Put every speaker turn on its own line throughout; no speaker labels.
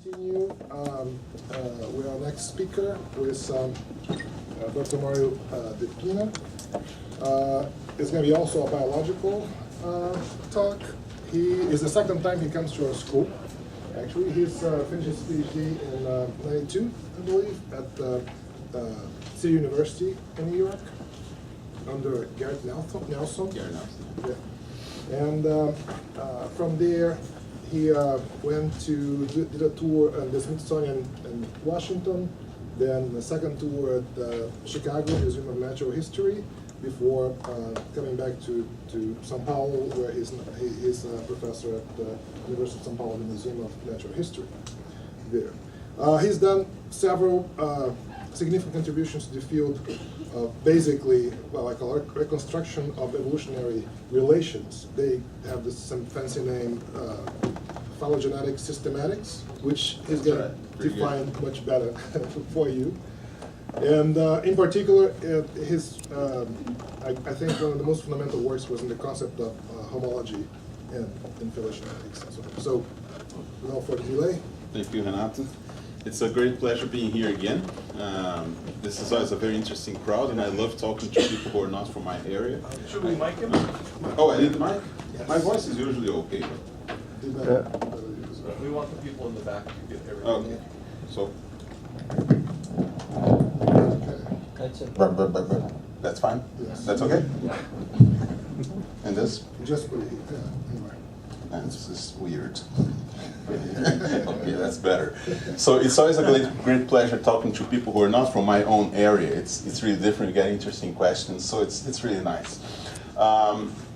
continue with our next speaker, who is Dr. Mario de Pinna. It's going to be also a biological talk. He is the second time he comes to our school. Actually, he's finished his PhD in '92, I believe, at City University in New York, under Garrett Nelson.
Garrett Nelson.
Yeah. And from there, he went to did a tour at the Smithsonian in Washington, then the second tour at the Chicago Museum of Natural History, before coming back to São Paulo, where he's a professor at the University of São Paulo, the Museum of Natural History there. He's done several significant contributions to the field of basically, well, I call it reconstruction of evolutionary relations. They have this some fancy name, phylogenetic systematics, which is going to define much better for you. And in particular, his, I think one of the most fundamental works was in the concept of homology in phylogenetics. So without further delay.
Thank you, Renato. It's a great pleasure being here again. This is always a very interesting crowd, and I love talking to people who are not from my area.
Should we mic him?
Oh, I need the mic?
Yes.
My voice is usually okay.
We want the people in the back to get everything.
Okay, so. That's fine?
Yes.
That's okay? And this?
Just put it here. Anyway.
This is weird. Okay, that's better. So it's always a great pleasure talking to people who are not from my own area. It's really different. You get interesting questions, so it's really nice.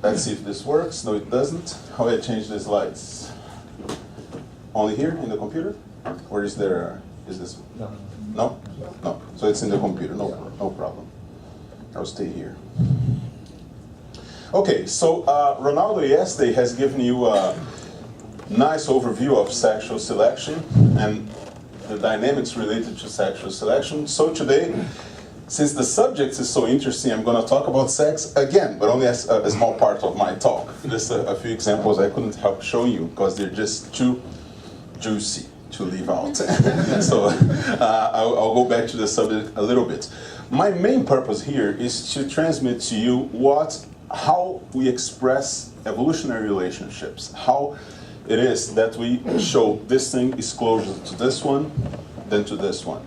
Let's see if this works. No, it doesn't. How do I change the slides? Only here in the computer, or is there? Is this?
No.
No? No. So it's in the computer. No problem. I'll stay here. Okay, so Ronaldo yesterday has given you a nice overview of sexual selection and the dynamics related to sexual selection. So today, since the subject is so interesting, I'm going to talk about sex again, but only as a small part of my talk. Just a few examples I couldn't help showing you because they're just too juicy to leave out. So I'll go back to the subject a little bit. My main purpose here is to transmit to you how we express evolutionary relationships, how it is that we show this thing is closer to this one than to this one,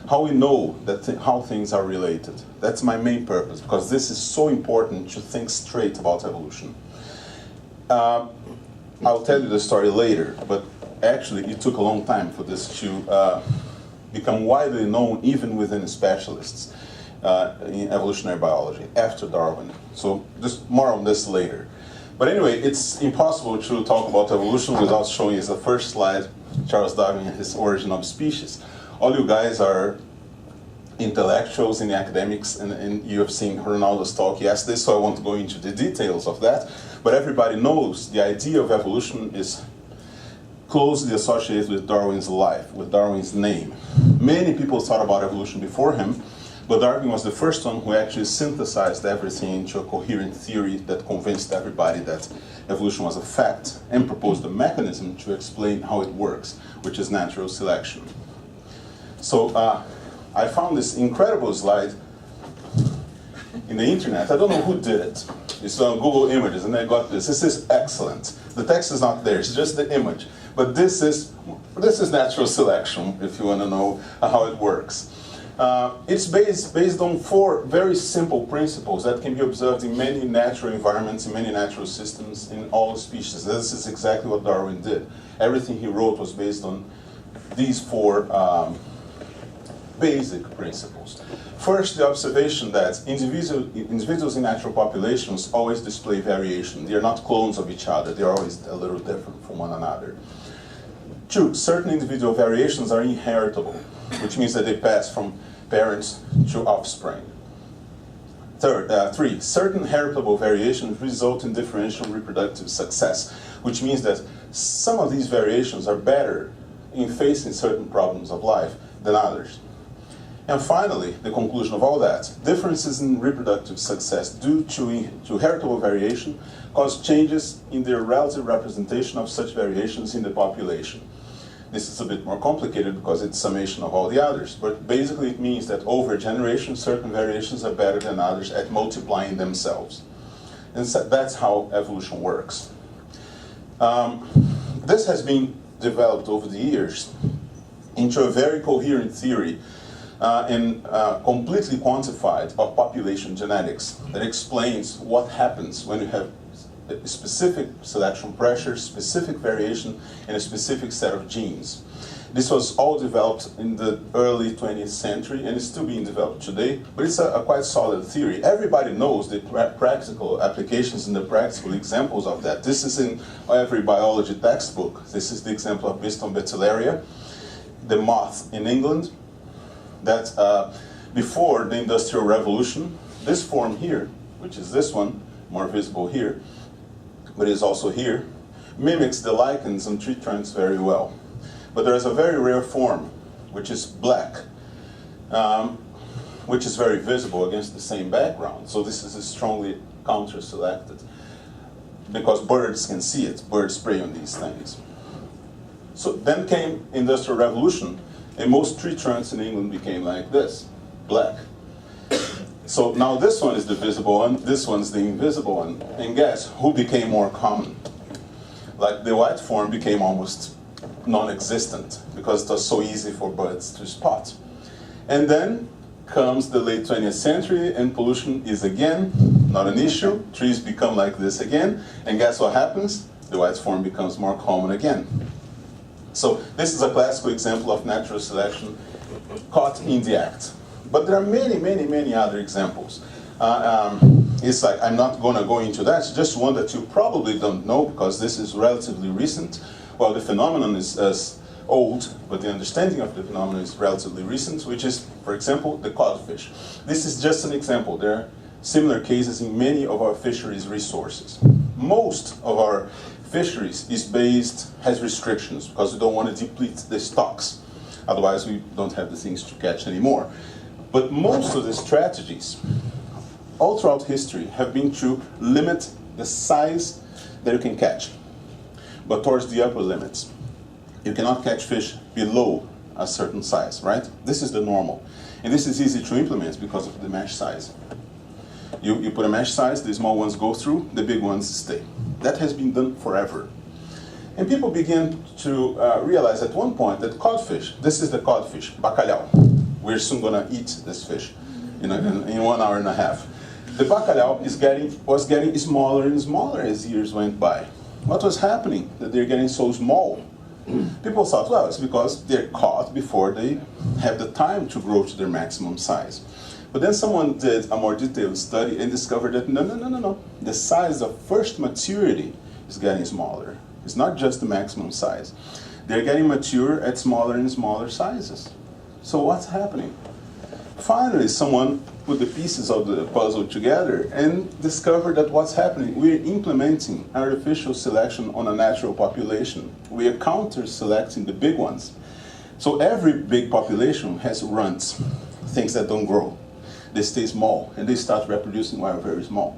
how we know that how things are related. That's my main purpose, because this is so important to think straight about evolution. I'll tell you the story later, but actually it took a long time for this to become widely known even within specialists in evolutionary biology after Darwin. So just more on this later. But anyway, it's impossible to talk about evolution without showing as the first slide Charles Darwin and his Origin of Species. All you guys are intellectuals in academics, and you have seen Ronaldo's talk yesterday, so I won't go into the details of that. But everybody knows the idea of evolution is closely associated with Darwin's life, with Darwin's name. Many people thought about evolution before him, but Darwin was the first one who actually synthesized everything into a coherent theory that convinced everybody that evolution was a fact and proposed a mechanism to explain how it works, which is natural selection. So I found this incredible slide in the internet. I don't know who did it. It's on Google Images, and I got this. This is excellent. The text is not there, it's just the image. But this is natural selection, if you want to know how it works. It's based on 4 very simple principles that can be observed in many natural environments, in many natural systems, in all species. This is exactly what Darwin did. Everything he wrote was based on these 4 basic principles. First, the observation that individuals in natural populations always display variation. They are not clones of each other. They are always a little different from one another. 2, certain individual variations are inheritable, which means that they pass from parents to offspring. 3, certain heritable variations result in differential reproductive success, which means that some of these variations are better in facing certain problems of life than others. And finally, the conclusion of all that, differences in reproductive success due to heritable variation cause changes in the relative representation of such variations in the population. This is a bit more complicated because it's summation of all the others. But basically it means that over generations, certain variations are better than others at multiplying themselves. And so that's how evolution works. This has been developed over the years into a very coherent theory and completely quantified of population genetics that explains what happens when you have a specific selection pressure, specific variation, and a specific set of genes. This was all developed in the early 20th century and is still being developed today, but it's a quite solid theory. Everybody knows the practical applications and the practical examples of that. This is in every biology textbook. This is the example of Biston betullaria, the moth in England, that before the Industrial Revolution, this form here, which is this one, more visible here, but is also here, mimics the lichens and tree trunks very well. But there is a very rare form, which is black, which is very visible against the same background. So this is strongly counter-selected, because birds can see it. Birds prey on these things. So then came Industrial Revolution, and most tree trunks in England became like this, black. So now this one is the visible one, this one's the invisible one. And guess who became more common? Like the white form became almost non-existent because it was so easy for birds to spot. And then comes the late 20th century and pollution is again not an issue. Trees become like this again. And guess what happens? The white form becomes more common again. So this is a classical example of natural selection caught in the act. But there are many, many, many other examples. It's like, I'm not going to go into that. It's just one that you probably don't know because this is relatively recent. Well, the phenomenon is old, but the understanding of the phenomenon is relatively recent, which is, for example, the codfish. This is just an example. There are similar cases in many of our fisheries resources. Most of our fisheries has restrictions because we don't want to deplete the stocks. Otherwise, we don't have the things to catch anymore. But most of the strategies, all throughout history, have been to limit the size that you can catch, but towards the upper limits. You cannot catch fish below a certain size, right? This is the normal. And this is easy to implement because of the mesh size. You put a mesh size, the small ones go through, the big ones stay. That has been done forever. And people began to realize at one point that codfish, this is the codfish, bacalhau. We're soon going to eat this fish in 1 hour and a half. The bacalhau was getting smaller and smaller as years went by. What was happening? That they're getting so small. People thought, well, it's because they're caught before they have the time to grow to their maximum size. But then someone did a more detailed study and discovered that no. The size of first maturity is getting smaller. It's not just the maximum size. They're getting mature at smaller and smaller sizes. So what's happening? Finally, someone put the pieces of the puzzle together and discovered that what's happening, we're implementing artificial selection on a natural population. We are counter-selecting the big ones. So every big population has runts, things that don't grow. They stay small, and they start reproducing while very small.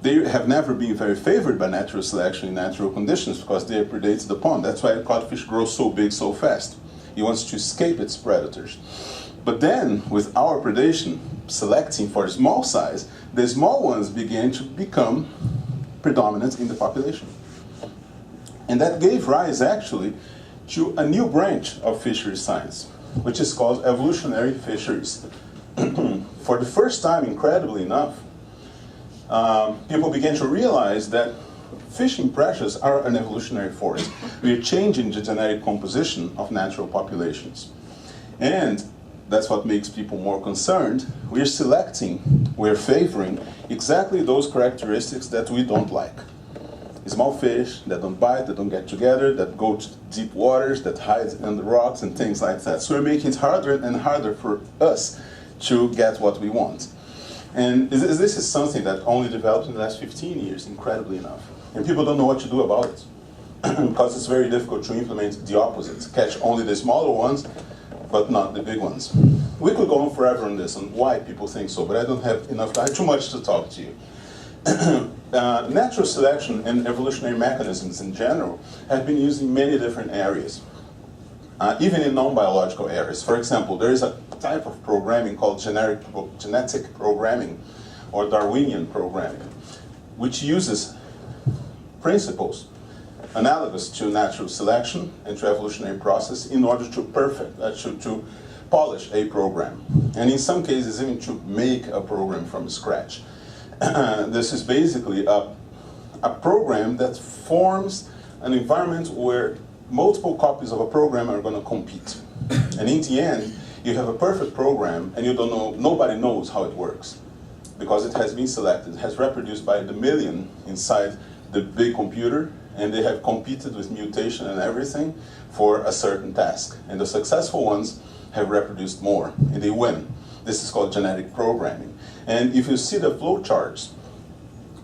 They have never been very favored by natural selection in natural conditions because they predate the pond. That's why a codfish grows so big so fast. It wants to escape its predators. But then, with our predation, selecting for small size, the small ones began to become predominant in the population. And that gave rise, actually, to a new branch of fisheries science, which is called evolutionary fisheries. For the first time, incredibly enough, people began to realize that fishing pressures are an evolutionary force. We are changing the genetic composition of natural populations. And that's what makes people more concerned. We're selecting, we're favoring exactly those characteristics that we don't like. Small fish that don't bite, that don't get together, that go to deep waters, that hide in the rocks and things like that. So we're making it harder and harder for us to get what we want. And this is something that only developed in the last 15 years, incredibly enough. And people don't know what to do about it. Because it's very difficult to implement the opposite. Catch only the smaller ones, but not the big ones. We could go on forever on this, on why people think so, but I don't have enough time, too much to talk to you. Natural selection and evolutionary mechanisms in general have been used in many different areas. even in non-biological areas. For example, there is a type of programming called genetic programming or Darwinian programming, which uses principles analogous to natural selection and to evolutionary process in order to to polish a program, and in some cases even to make a program from scratch. This is basically a program that forms an environment where multiple copies of a program are going to compete. And in the end, you have a perfect program and you don't know, nobody knows how it works because it has been selected, has reproduced by the million inside the big computer, and they have competed with mutation and everything for a certain task. And the successful ones have reproduced more, and they win. This is called genetic programming. And if you see the flow charts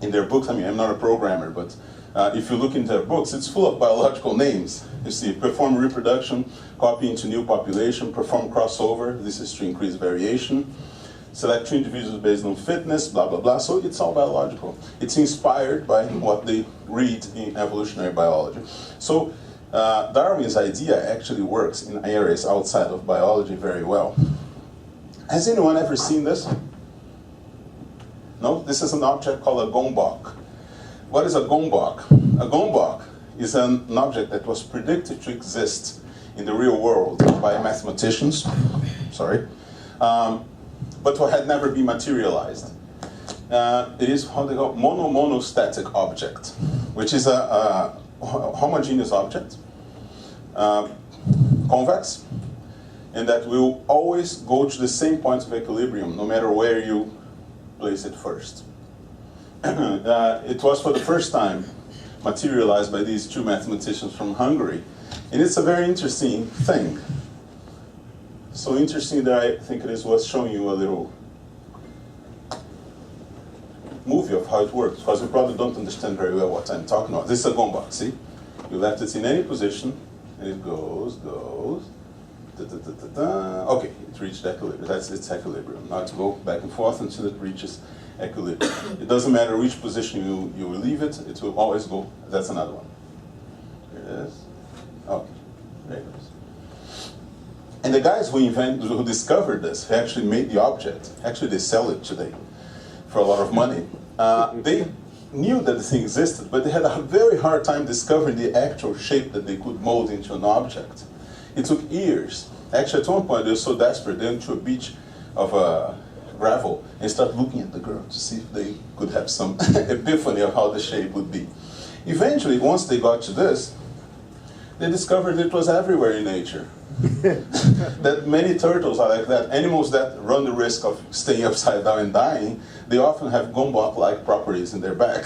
in their books, I mean, I'm not a programmer, but if you look into their books, it's full of biological names. You see, perform reproduction, copy into new population, perform crossover, this is to increase variation, select two individuals based on fitness, blah, blah, blah. So it's all biological. It's inspired by what they read in evolutionary biology. So Darwin's idea actually works in areas outside of biology very well. Has anyone ever seen this? No? This is an object called a gombok. What is a gombok? A gombok is an object that was predicted to exist in the real world by mathematicians, but what had never been materialized. It is how they call monostatic object, which is a homogeneous object, convex, and that will always go to the same point of equilibrium, no matter where you place it first. It was for the first time materialized by these two mathematicians from Hungary, and it's a very interesting thing. So interesting that I think it is worth showing you a little movie of how it works, because you probably don't understand very well what I'm talking about. This is a gombok, see? You left it in any position, and it goes, okay, it reached equilibrium. That's its equilibrium. Now to go back and forth until it reaches equilibrium. It doesn't matter which position you will leave it, it will always go. That's another one. Here it is. Okay, there it goes. And the guys who discovered this, who actually made the object, actually they sell it today for a lot of money. They knew that the thing existed, but they had a very hard time discovering the actual shape that they could mold into an object. It took years. Actually, at one point, they were so desperate, they went to a beach of gravel and started looking at the girl to see if they could have some epiphany of how the shape would be. Eventually, once they got to this, they discovered it was everywhere in nature. That many turtles are like that. Animals that run the risk of staying upside down and dying, they often have gombok-like properties in their back,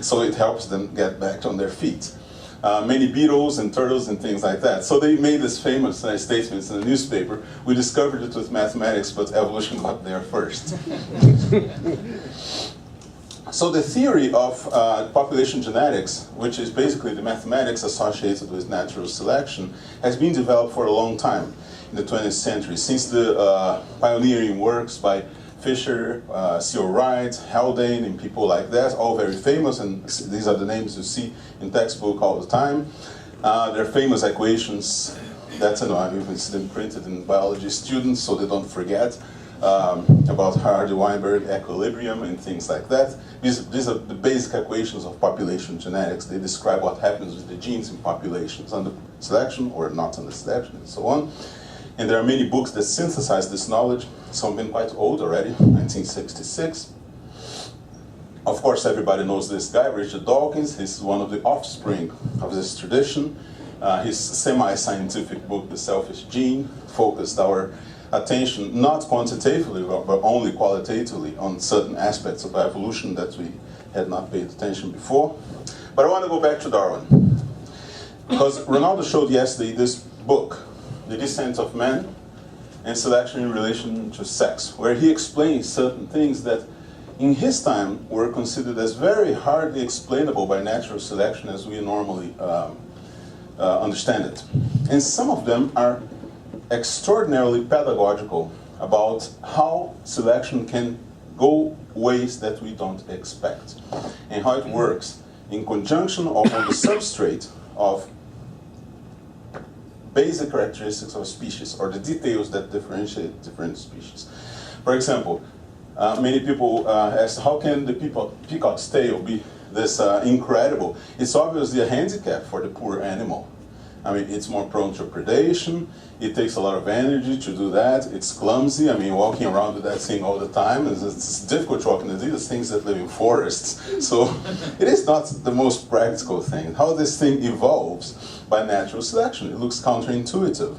so it helps them get back on their feet. Many beetles and turtles and things like that. So they made this famous statement in the newspaper: we discovered it with mathematics, but evolution got there first. So the theory of population genetics, which is basically the mathematics associated with natural selection, has been developed for a long time in the 20th century, since the pioneering works by Fisher, C.O. Wright, Haldane, and people like that, all very famous, and these are the names you see in textbook all the time. They're famous equations that I even see them printed in biology students so they don't forget. About Hardy-Weinberg equilibrium and things like that. These are the basic equations of population genetics. They describe what happens with the genes in populations under selection or not under selection and so on. And there are many books that synthesize this knowledge. Some have been quite old already, 1966. Of course, everybody knows this guy, Richard Dawkins. He's one of the offspring of this tradition. His semi-scientific book, The Selfish Gene, focused our attention not quantitatively but only qualitatively on certain aspects of evolution that we had not paid attention before. But I want to go back to Darwin, because Ronaldo showed yesterday this book, The Descent of Man and Selection in Relation to Sex, where he explains certain things that in his time were considered as very hardly explainable by natural selection as we normally understand it. And some of them are extraordinarily pedagogical about how selection can go ways that we don't expect, and how it works in conjunction or on the substrate of basic characteristics of a species or the details that differentiate different species. For example, many people ask, how can the peacock's tail be this incredible? It's obviously a handicap for the poor animal. I mean, it's more prone to predation, it takes a lot of energy to do that, it's clumsy, I mean, walking around with that thing all the time, it's difficult walking with these things that live in forests. So it is not the most practical thing. How this thing evolves by natural selection, it looks counterintuitive.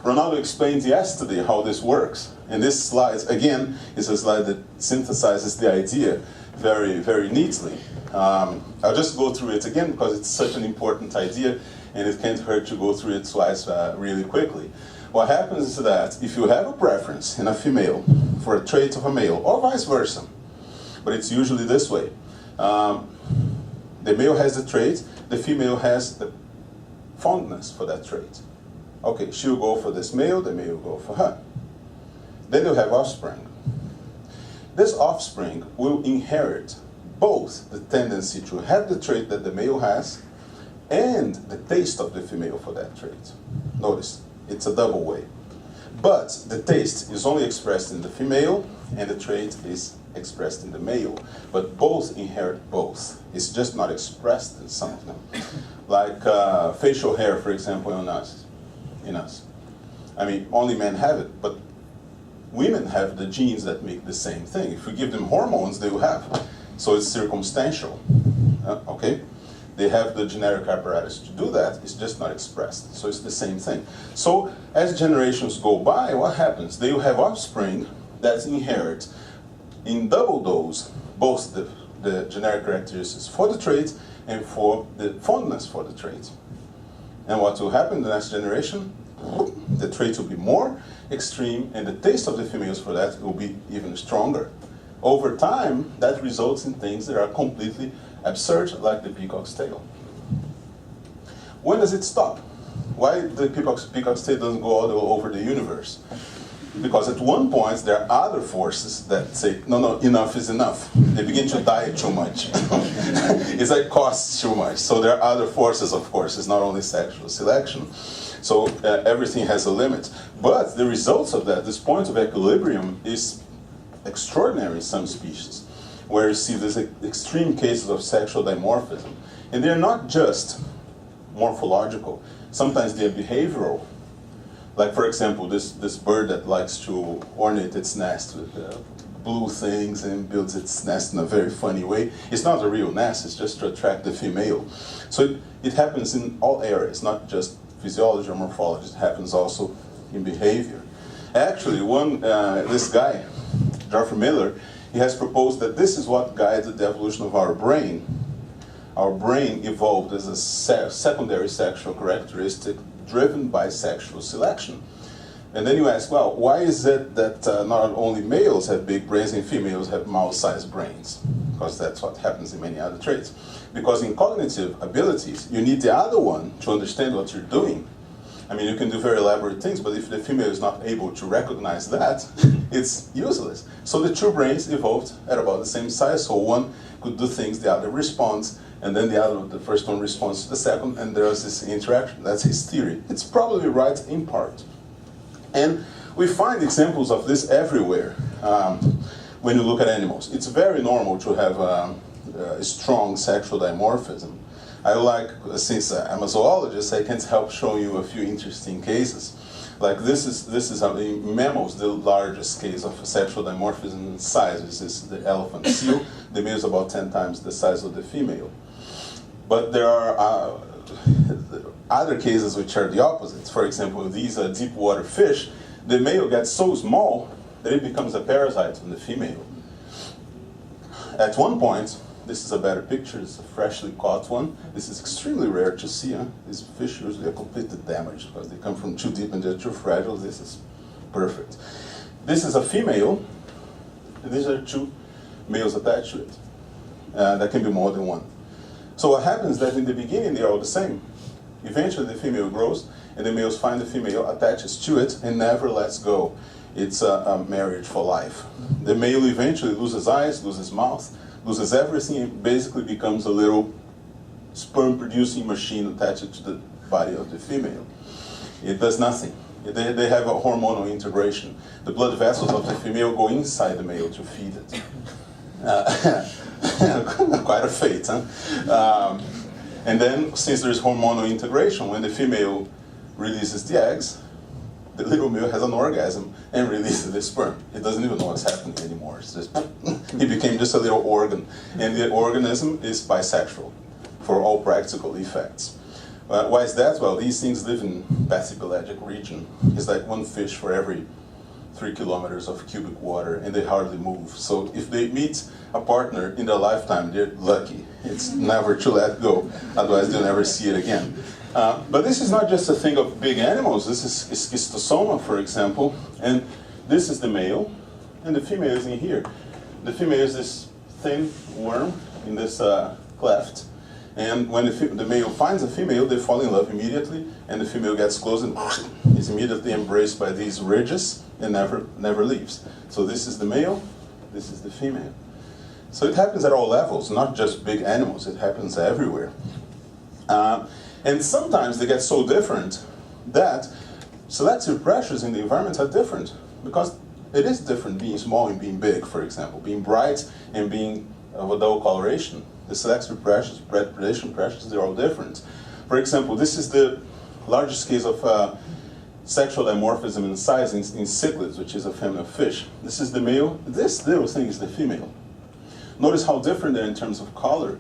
Ronaldo explained yesterday how this works. And this slide, again, is a slide that synthesizes the idea very, very neatly. I'll just go through it again because it's such an important idea and it can't hurt to go through it twice really quickly. What happens is that if you have a preference in a female for a trait of a male, or vice versa, but it's usually this way. The male has the trait, the female has the fondness for that trait. Okay, she'll go for this male, the male will go for her. Then you'll have offspring. This offspring will inherit both the tendency to have the trait that the male has and the taste of the female for that trait. Notice, it's a double way. But the taste is only expressed in the female and the trait is expressed in the male. But both inherit both. It's just not expressed in some of them. Like facial hair, for example, in us. I mean, only men have it, but women have the genes that make the same thing. If we give them hormones, they will have. So it's circumstantial, okay? They have the genetic apparatus to do that, it's just not expressed. So it's the same thing. So as generations go by, what happens? They will have offspring that inherit in double dose both the genetic characteristics for the trait and for the fondness for the trait. And what will happen in the next generation? The trait will be more extreme and the taste of the females for that will be even stronger. Over time, that results in things that are completely absurd, like the peacock's tail. When does it stop? Why the peacock's tail doesn't go all over the universe? Because at one point, there are other forces that say, no, enough is enough. They begin to diet too much. It's like costs too much. So there are other forces, of course. It's not only sexual selection. So everything has a limit. But the results of that, this point of equilibrium, is extraordinary in some species, where you see these extreme cases of sexual dimorphism. And they're not just morphological. Sometimes they're behavioral. Like, for example, this bird that likes to ornate its nest with blue things and builds its nest in a very funny way. It's not a real nest, it's just to attract the female. So it happens in all areas, not just physiology or morphology, it happens also in behavior. Actually, this guy, Geoffrey Miller, he has proposed that this is what guided the evolution of our brain. Our brain evolved as a secondary sexual characteristic driven by sexual selection. And then you ask, well, why is it that not only males have big brains and females have mouse-sized brains? Because that's what happens in many other traits. Because in cognitive abilities, you need the other one to understand what you're doing. I mean, you can do very elaborate things, but if the female is not able to recognize that, it's useless. So the two brains evolved at about the same size, so one could do things, the other responds, and then the first one responds to the second, and there's this interaction. That's his theory. It's probably right in part. And we find examples of this everywhere when you look at animals. It's very normal to have a strong sexual dimorphism. Since I'm a zoologist, I can't help showing you a few interesting cases. Like this is in mammals, the largest case of sexual dimorphism in size. This is the elephant seal. The male is about 10 times the size of the female. But there are other cases which are the opposite. For example, these deep water fish, the male gets so small that it becomes a parasite on the female. At one point, this is a better picture, it's a freshly caught one. This is extremely rare to see. These fish usually are completely damaged because they come from too deep and they're too fragile. This is perfect. This is a female, and these are two males attached to it. There can be more than one. So what happens is that in the beginning they're all the same. Eventually the female grows and the males find the female, attaches to it and never lets go. It's a marriage for life. The male eventually loses eyes, loses mouth, loses everything, and basically becomes a little sperm-producing machine attached to body of the female. It does nothing. They have a hormonal integration. The blood vessels of the female go inside the male to feed it. Quite a fate, huh? And then, since there's hormonal integration, when the female releases the eggs, the little male has an orgasm and releases the sperm. He doesn't even know what's happening anymore. It's just, he became just a little organ. And the organism is bisexual for all practical effects. Why is that? Well, these things live in bathypelagic region. It's like one fish for every 3 kilometers of cubic water, and they hardly move. So if they meet a partner in their lifetime, they're lucky. It's never to let go, otherwise they'll never see it again. But this is not just a thing of big animals. This is schistosoma, for example, and this is the male, and the female is in here. The female is this thin worm in this cleft, and when the male finds a female, they fall in love immediately, and the female gets close and is immediately embraced by these ridges and never leaves. So this is the male, this is the female. So it happens at all levels, not just big animals, it happens everywhere. And sometimes they get so different that selective pressures in the environment are different, because it is different being small and being big, for example, being bright and being of a dull coloration. The selective pressures, predation pressures, they're all different. For example, this is the largest case of sexual dimorphism in size in cichlids, which is a family of fish. This is the male, this little thing is the female. Notice how different they're in terms of color,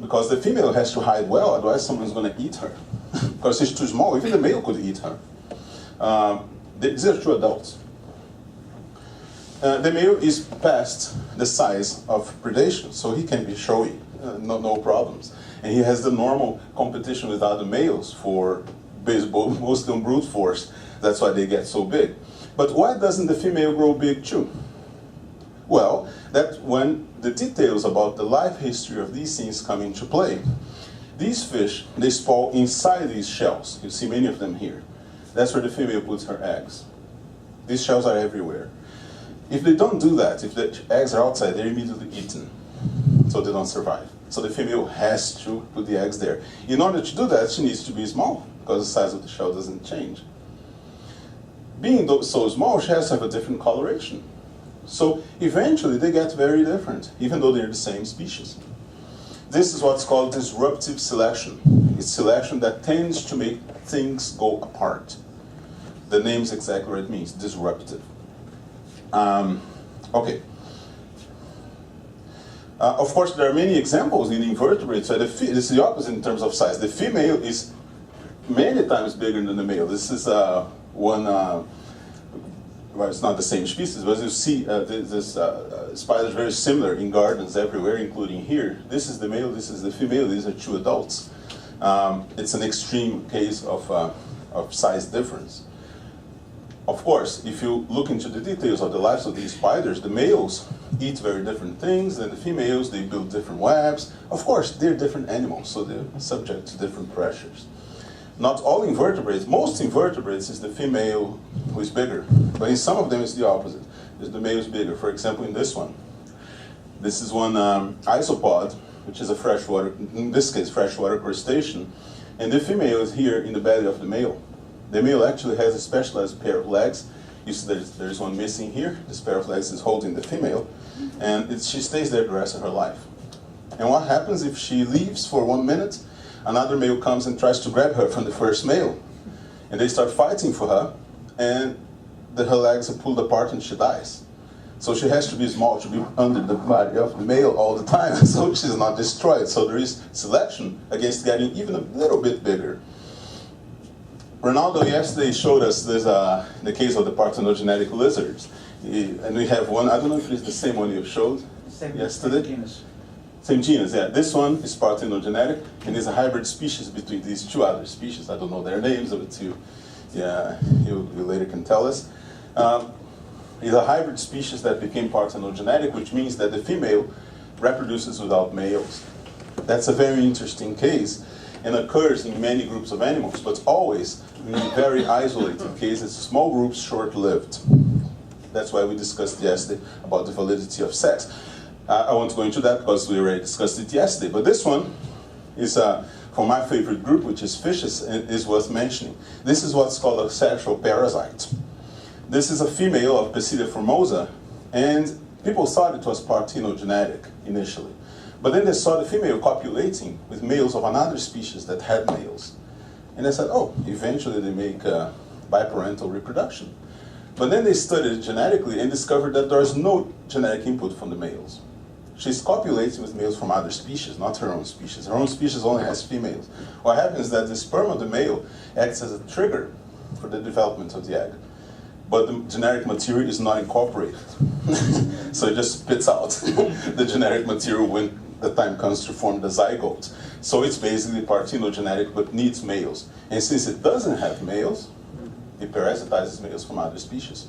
because the female has to hide well, otherwise someone's going to eat her. Because she's too small, even the male could eat her. These are two adults. The male is past the size of predation, so he can be showy, no problems. And he has the normal competition with other males for baseball, mostly on brute force. That's why they get so big. But why doesn't the female grow big too? Well, that's when the details about the life history of these things come into play. These fish, they spawn inside these shells. You see many of them here. That's where the female puts her eggs. These shells are everywhere. If they don't do that, if the eggs are outside, they're immediately eaten, so they don't survive. So the female has to put the eggs there. In order to do that, she needs to be small, because the size of the shell doesn't change. Being so small, she has to have a different coloration. So eventually they get very different, even though they're the same species. This is what's called disruptive selection. It's selection that tends to make things go apart. The name's exactly what it means, disruptive. Okay. Of course, there are many examples in invertebrates. So this is the opposite in terms of size. The female is many times bigger than the male. This is one, well, it's not the same species, but you see this spider is very similar in gardens everywhere, including here. This is the male, this is the female, these are two adults. It's an extreme case of size difference. Of course, if you look into the details of the lives of these spiders, the males eat very different things than the females. They build different webs. Of course, they're different animals, so they're subject to different pressures. Not all invertebrates, most invertebrates is the female who is bigger, but in some of them it's the opposite. The male is bigger. For example, in this one, this is one isopod, which is a freshwater, in this case, freshwater crustacean, and the female is here in the belly of the male. The male actually has a specialized pair of legs. You see there's one missing here. This pair of legs is holding the female, and she stays there the rest of her life. And what happens if she leaves for 1 minute? Another male comes and tries to grab her from the first male. And they start fighting for her, and her legs are pulled apart and she dies. So she has to be small to be under the body of the male all the time, so she's not destroyed. So there is selection against getting even a little bit bigger. Ronaldo yesterday showed us this, the case of the parthenogenetic lizards. And we have one, I don't know if it's the same one you showed yesterday.
Same genus.
Same genus, yeah. This one is parthenogenetic and is a hybrid species between these two other species. I don't know their names, but you later can tell us. It's a hybrid species that became parthenogenetic, which means that the female reproduces without males. That's a very interesting case and occurs in many groups of animals, but always in very isolated cases, small groups, short-lived. That's why we discussed yesterday about the validity of sex. I won't go into that because we already discussed it yesterday, but this one is for my favorite group, which is fishes, is worth mentioning. This is what's called a sexual parasite. This is a female of Basidia formosa, and people thought it was parthenogenetic initially. But then they saw the female copulating with males of another species that had males. And they said, oh, eventually they make biparental reproduction. But then they studied it genetically and discovered that there is no genetic input from the males. She's copulating with males from other species, not her own species. Her own species only has females. What happens is that the sperm of the male acts as a trigger for the development of the egg. But the genetic material is not incorporated. So it just spits out the genetic material when the time comes to form the zygote. So it's basically parthenogenetic but needs males. And since it doesn't have males, it parasitizes males from other species.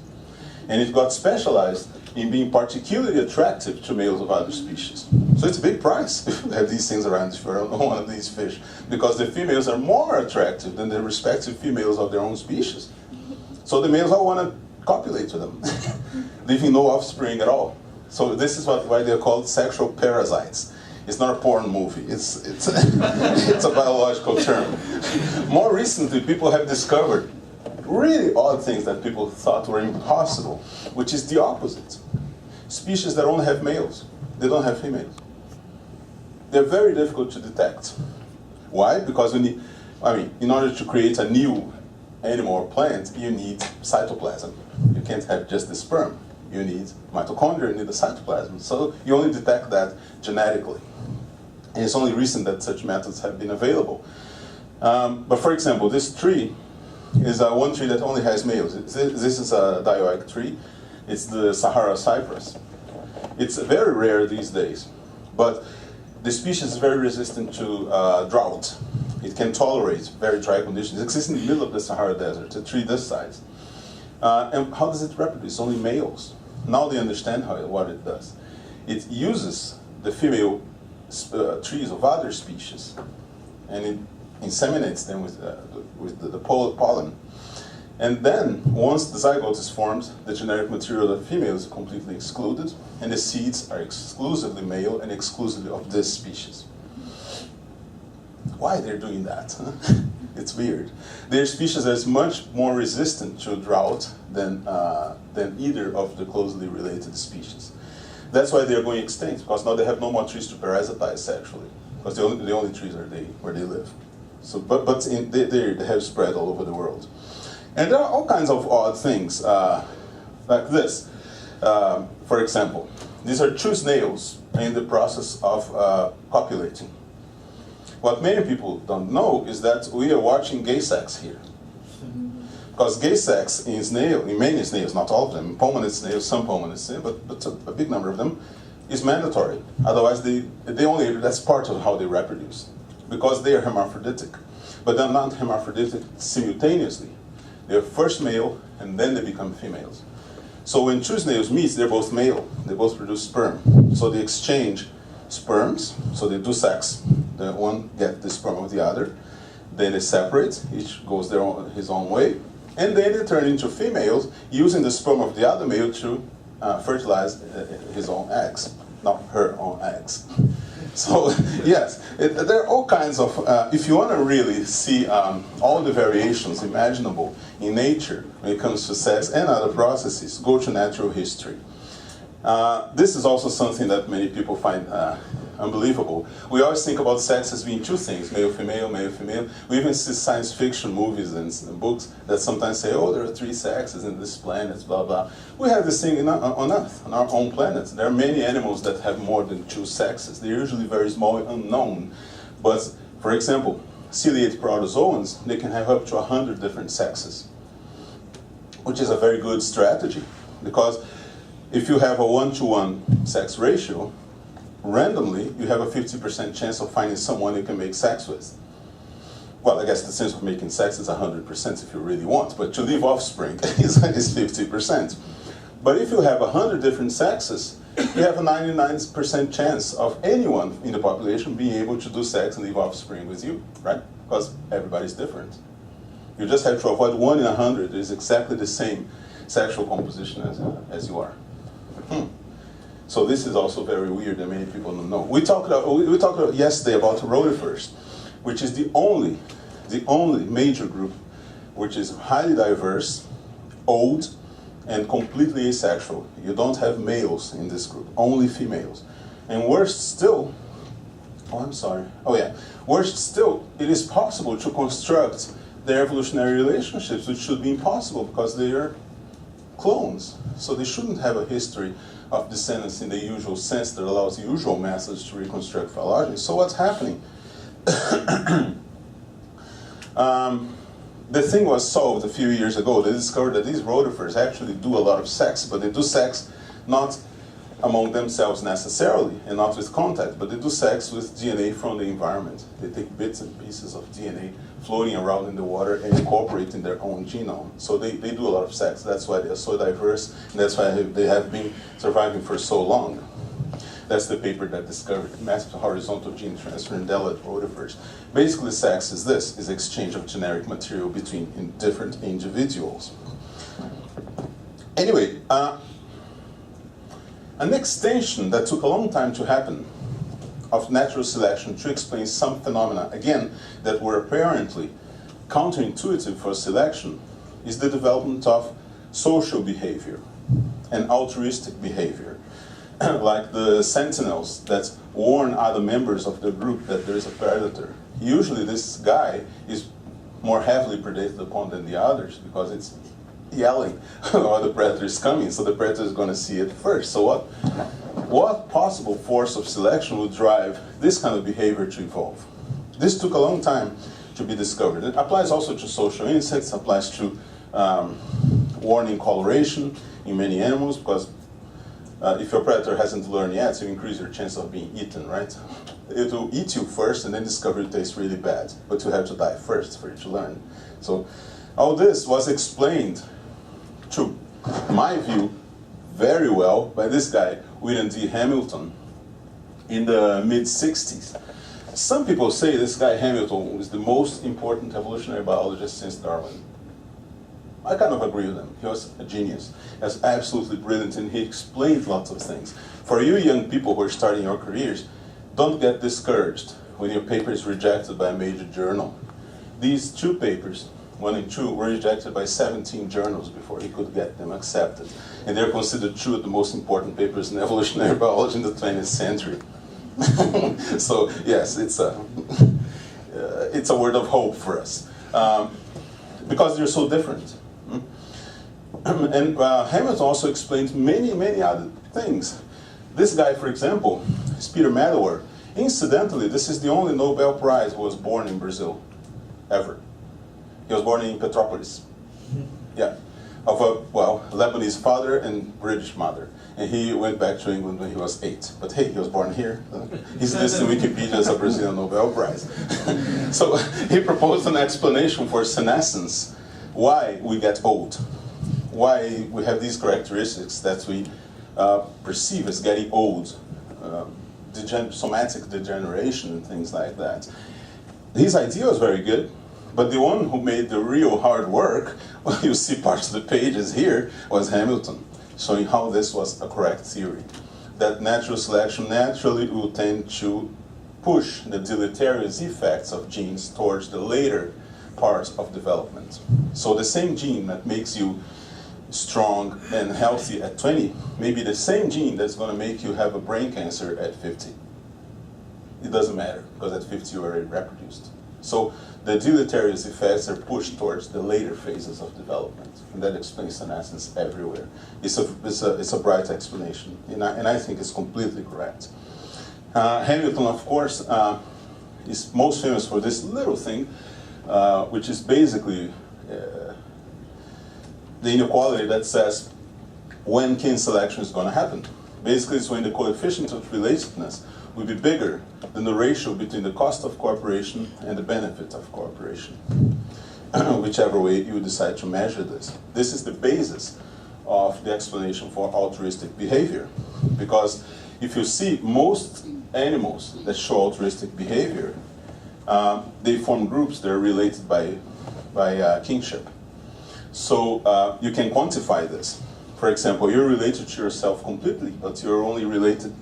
And it got specialized in being particularly attractive to males of other species. So it's a big price if you have these things around if you're one of these fish, because the females are more attractive than the respective females of their own species. So the males all want to copulate with them, leaving no offspring at all. So this is why they're called sexual parasites. It's not a porn movie, it's a biological term. More recently, people have discovered really odd things that people thought were impossible, which is the opposite. Species that only have males, they don't have females. They're very difficult to detect. Why? Because in order to create a new animal or plant, you need cytoplasm. You can't have just the sperm. You need mitochondria, you need the cytoplasm. So you only detect that genetically. And it's only recent that such methods have been available. But for example, this tree is one tree that only has males. This is a dioic tree. It's the Sahara cypress. It's very rare these days, but the species is very resistant to drought. It can tolerate very dry conditions. It exists in the middle of the Sahara Desert, a tree this size. And how does it reproduce? Only males. Now they understand what it does. It uses the female trees of other species, and it inseminates them with the pollen. And then, once the zygote is formed, the genetic material of the female is completely excluded, and the seeds are exclusively male and exclusively of this species. Why they're doing that? It's weird. They're a species that is much more resistant to drought than either of the closely related species. That's why they're going extinct, because now they have no more trees to parasitize sexually, because the only trees are where they live. So, but they have spread all over the world. And there are all kinds of odd things, like this. For example, these are two snails in the process of copulating. What many people don't know is that we are watching gay sex here. Because gay sex in many snails, not all of them, pulmonate snails, some pulmonate snails, but a big number of them, is mandatory. Otherwise, that's part of how they reproduce. Because they are hermaphroditic. But they're not hermaphroditic simultaneously. They're first male, and then they become females. So when two snails meet, they're both male. They both produce sperm. So they exchange sperms, so they do sex. The one gets the sperm of the other. Then they separate, each goes his own way. And then they turn into females, using the sperm of the other male to fertilize his own eggs, not her own eggs. So, yes, there are all kinds of, if you want to really see all the variations imaginable in nature when it comes to sex and other processes, go to natural history. This is also something that many people find unbelievable. We always think about sex as being two things, male, female, male, female. We even see science fiction movies and books that sometimes say, oh, there are 3 sexes in this planet, blah, blah. We have this thing on Earth, on our own planet. There are many animals that have more than 2 sexes. They're usually very small and unknown. But, for example, ciliate protozoans, they can have up to 100 different sexes, which is a very good strategy, because if you have a 1-to-1 sex ratio, randomly, you have a 50% chance of finding someone you can make sex with. Well, I guess the chance of making sex is 100% if you really want, but to leave offspring is 50%. But if you have 100 different sexes, you have a 99% chance of anyone in the population being able to do sex and leave offspring with you, right? Because everybody's different. You just have to avoid 1 in 100 is exactly the same sexual composition as you are. So this is also very weird that many people don't know. We talked yesterday about rotifers. which is the only major group which is highly diverse, old, and completely asexual. You don't have males in this group, only females. And worse still, worse still, it is possible to construct their evolutionary relationships, which should be impossible because they are clones. So they shouldn't have a history of descendants in the usual sense that allows the usual methods to reconstruct phylogeny. So what's happening? The thing was solved a few years ago. They discovered that these rotifers actually do a lot of sex, but they do sex not among themselves necessarily, and not with contact, but they do sex with DNA from the environment. They take bits and pieces of DNA floating around in the water and incorporate in their own genome. So they do a lot of sex. That's why they're so diverse, and that's why they have been surviving for so long. That's the paper that discovered massive horizontal gene transfer in delicate rotifers. Basically, sex is this, is exchange of genetic material between different individuals. Anyway, an extension that took a long time to happen of natural selection to explain some phenomena, again, that were apparently counterintuitive for selection, is the development of social behavior and altruistic behavior. Like the sentinels that warn other members of the group that there is a predator. Usually this guy is more heavily predated upon than the others because it's yelling or the predator is coming, so the predator is going to see it first. So what possible force of selection would drive this kind of behavior to evolve? This took a long time to be discovered. It applies also to social insects, applies to warning coloration in many animals, because if your predator hasn't learned yet, you increase your chance of being eaten, right? It will eat you first and then discover it tastes really bad, but you have to die first for you to learn. So all this was explained, to my view, very well by this guy, William D. Hamilton, in the mid-60s. Some people say this guy Hamilton was the most important evolutionary biologist since Darwin. I kind of agree with him. He was a genius. He was absolutely brilliant, and he explained lots of things. For you young people who are starting your careers, don't get discouraged when your paper is rejected by a major journal. These two papers, 1 and 2, were rejected by 17 journals before he could get them accepted. And they're considered two of the most important papers in evolutionary biology in the 20th century. So yes, it's a word of hope for us. Because they're so different. And Hamilton also explained many, many other things. This guy, for example, is Peter Medawar. Incidentally, this is the only Nobel Prize who was born in Brazil, ever. He was born in Petrópolis. Yeah, of a, Lebanese father and British mother. And he went back to England when he was 8. But hey, he was born here. He's listed in Wikipedia as a Brazilian Nobel Prize. So he proposed an explanation for senescence, why we get old, why we have these characteristics that we perceive as getting old, somatic degeneration and things like that. His idea was very good, but the one who made the real hard work, you see parts of the pages here, was Hamilton, showing how this was a correct theory. That natural selection naturally will tend to push the deleterious effects of genes towards the later parts of development. So the same gene that makes you strong and healthy at 20 may be the same gene that's going to make you have a brain cancer at 50. It doesn't matter, because at 50 you already reproduced. So the deleterious effects are pushed towards the later phases of development, and that explains senescence everywhere. It's a bright explanation, and I think it's completely correct. Hamilton, of course, is most famous for this little thing, which is basically the inequality that says when kin selection is going to happen. Basically, it's when the coefficient of relatedness will be bigger than the ratio between the cost of cooperation and the benefit of cooperation, whichever way you decide to measure this. This is the basis of the explanation for altruistic behavior, because if you see most animals that show altruistic behavior, they form groups that are related by kinship. So you can quantify this. For example, you're related to yourself completely, but you're only related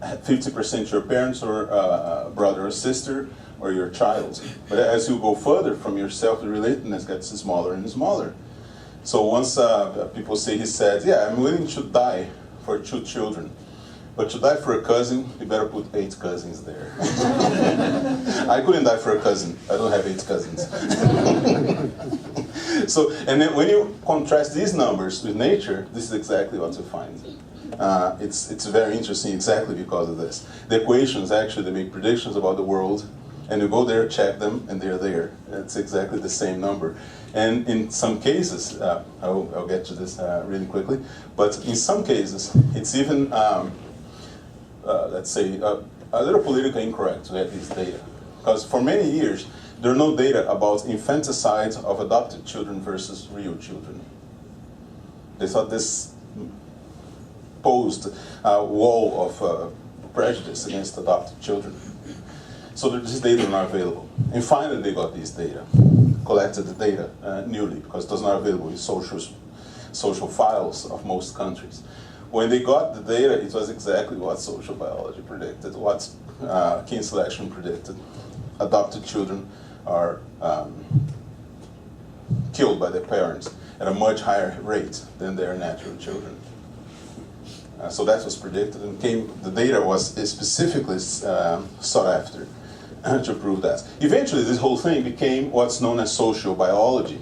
50% your parents or brother or sister or your child. But as you go further from yourself, the relatedness gets smaller and smaller. So once people say, he said, yeah, I'm willing to die for 2 children. But to die for a cousin, you better put 8 cousins there. I couldn't die for a cousin. I don't have 8 cousins. So, and then when you contrast these numbers with nature, this is exactly what you find. It's very interesting exactly because of this. The equations, actually, they make predictions about the world, and you go there, check them, and they're there. It's exactly the same number. And in some cases, I'll get to this really quickly, but in some cases, it's even, let's say, a little politically incorrect to get these data. Because for many years, there are no data about infanticide of adopted children versus real children. They thought this posed a wall of prejudice against adopted children. So these data are not available. And finally they got these data, collected the data newly, because it was not available in social files of most countries. When they got the data, it was exactly what social biology predicted, what kin selection predicted. Adopted children are killed by their parents at a much higher rate than their natural children. So that was predicted, and the data was specifically sought after to prove that. Eventually, this whole thing became what's known as social biology.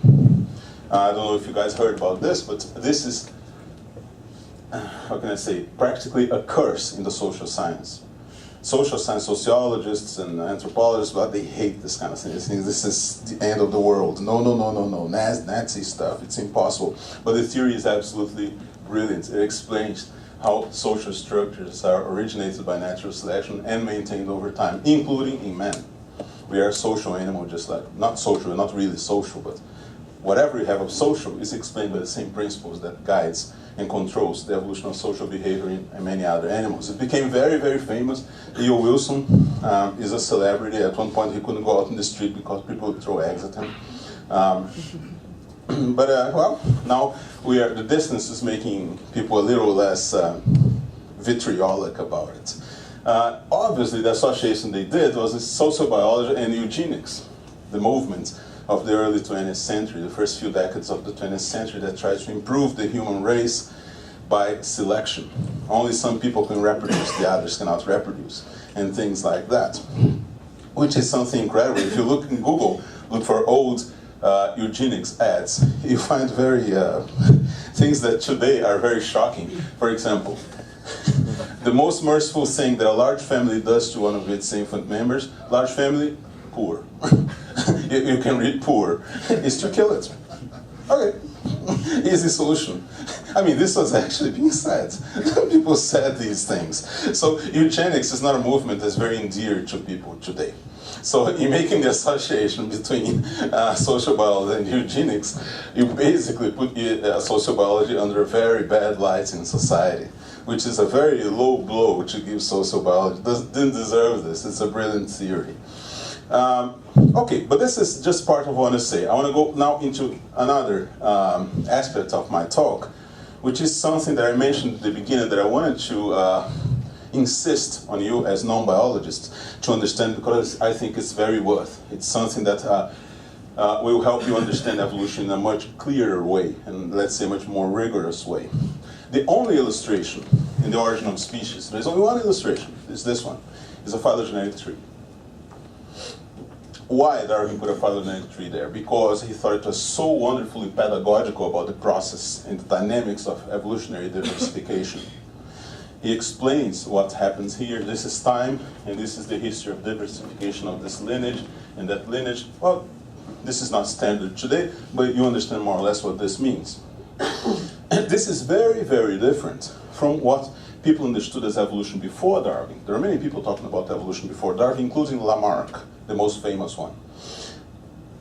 I don't know if you guys heard about this, but this is, how can I say, practically a curse in the social science. Social science sociologists and anthropologists, but they hate this kind of thing. They think this is the end of the world. No, no, no, no, no, Nazi stuff, it's impossible. But the theory is absolutely brilliant. It explains how social structures are originated by natural selection and maintained over time, including in men. We are a social animal, just like, not social, not really social, but whatever you have of social is explained by the same principles that guides and controls the evolution of social behavior in many other animals. It became very, very famous. Leo Wilson is a celebrity. At one point he couldn't go out in the street because people would throw eggs at him. But well, now the distance is making people a little less vitriolic about it. Obviously, the association they did was sociobiology and eugenics, the movement of the early 20th century, the first few decades of the 20th century that tried to improve the human race by selection. Only some people can reproduce, the others cannot reproduce, and things like that, which is something incredible. If you look in Google, look for old eugenics ads, you find very things that today are very shocking. For example, the most merciful thing that a large family does to one of its infant members, large family, poor. You can read poor, is to kill it. Okay, easy solution. I mean, this was actually being said. People said these things. So eugenics is not a movement that's very endeared to people today. So in making the association between social biology and eugenics, you basically put social biology under a very bad light in society, which is a very low blow to give social biology. Didn't deserve this. It's a brilliant theory. Okay, but this is just part of what I want to say. I want to go now into another aspect of my talk, which is something that I mentioned at the beginning that I wanted to insist on you as non-biologists to understand, because I think it's very worth. It's something that will help you understand evolution in a much clearer way, and let's say much more rigorous way. The only illustration in the origin of species, there's only one illustration, it's this one, is a phylogenetic tree. Why Darwin put a phylogenetic tree there? Because he thought it was so wonderfully pedagogical about the process and the dynamics of evolutionary diversification. He explains what happens here. This is time, and this is the history of diversification of this lineage, and that lineage, well, this is not standard today, but you understand more or less what this means. This is very, very different from what people understood as evolution before Darwin. There are many people talking about evolution before Darwin, including Lamarck, the most famous one.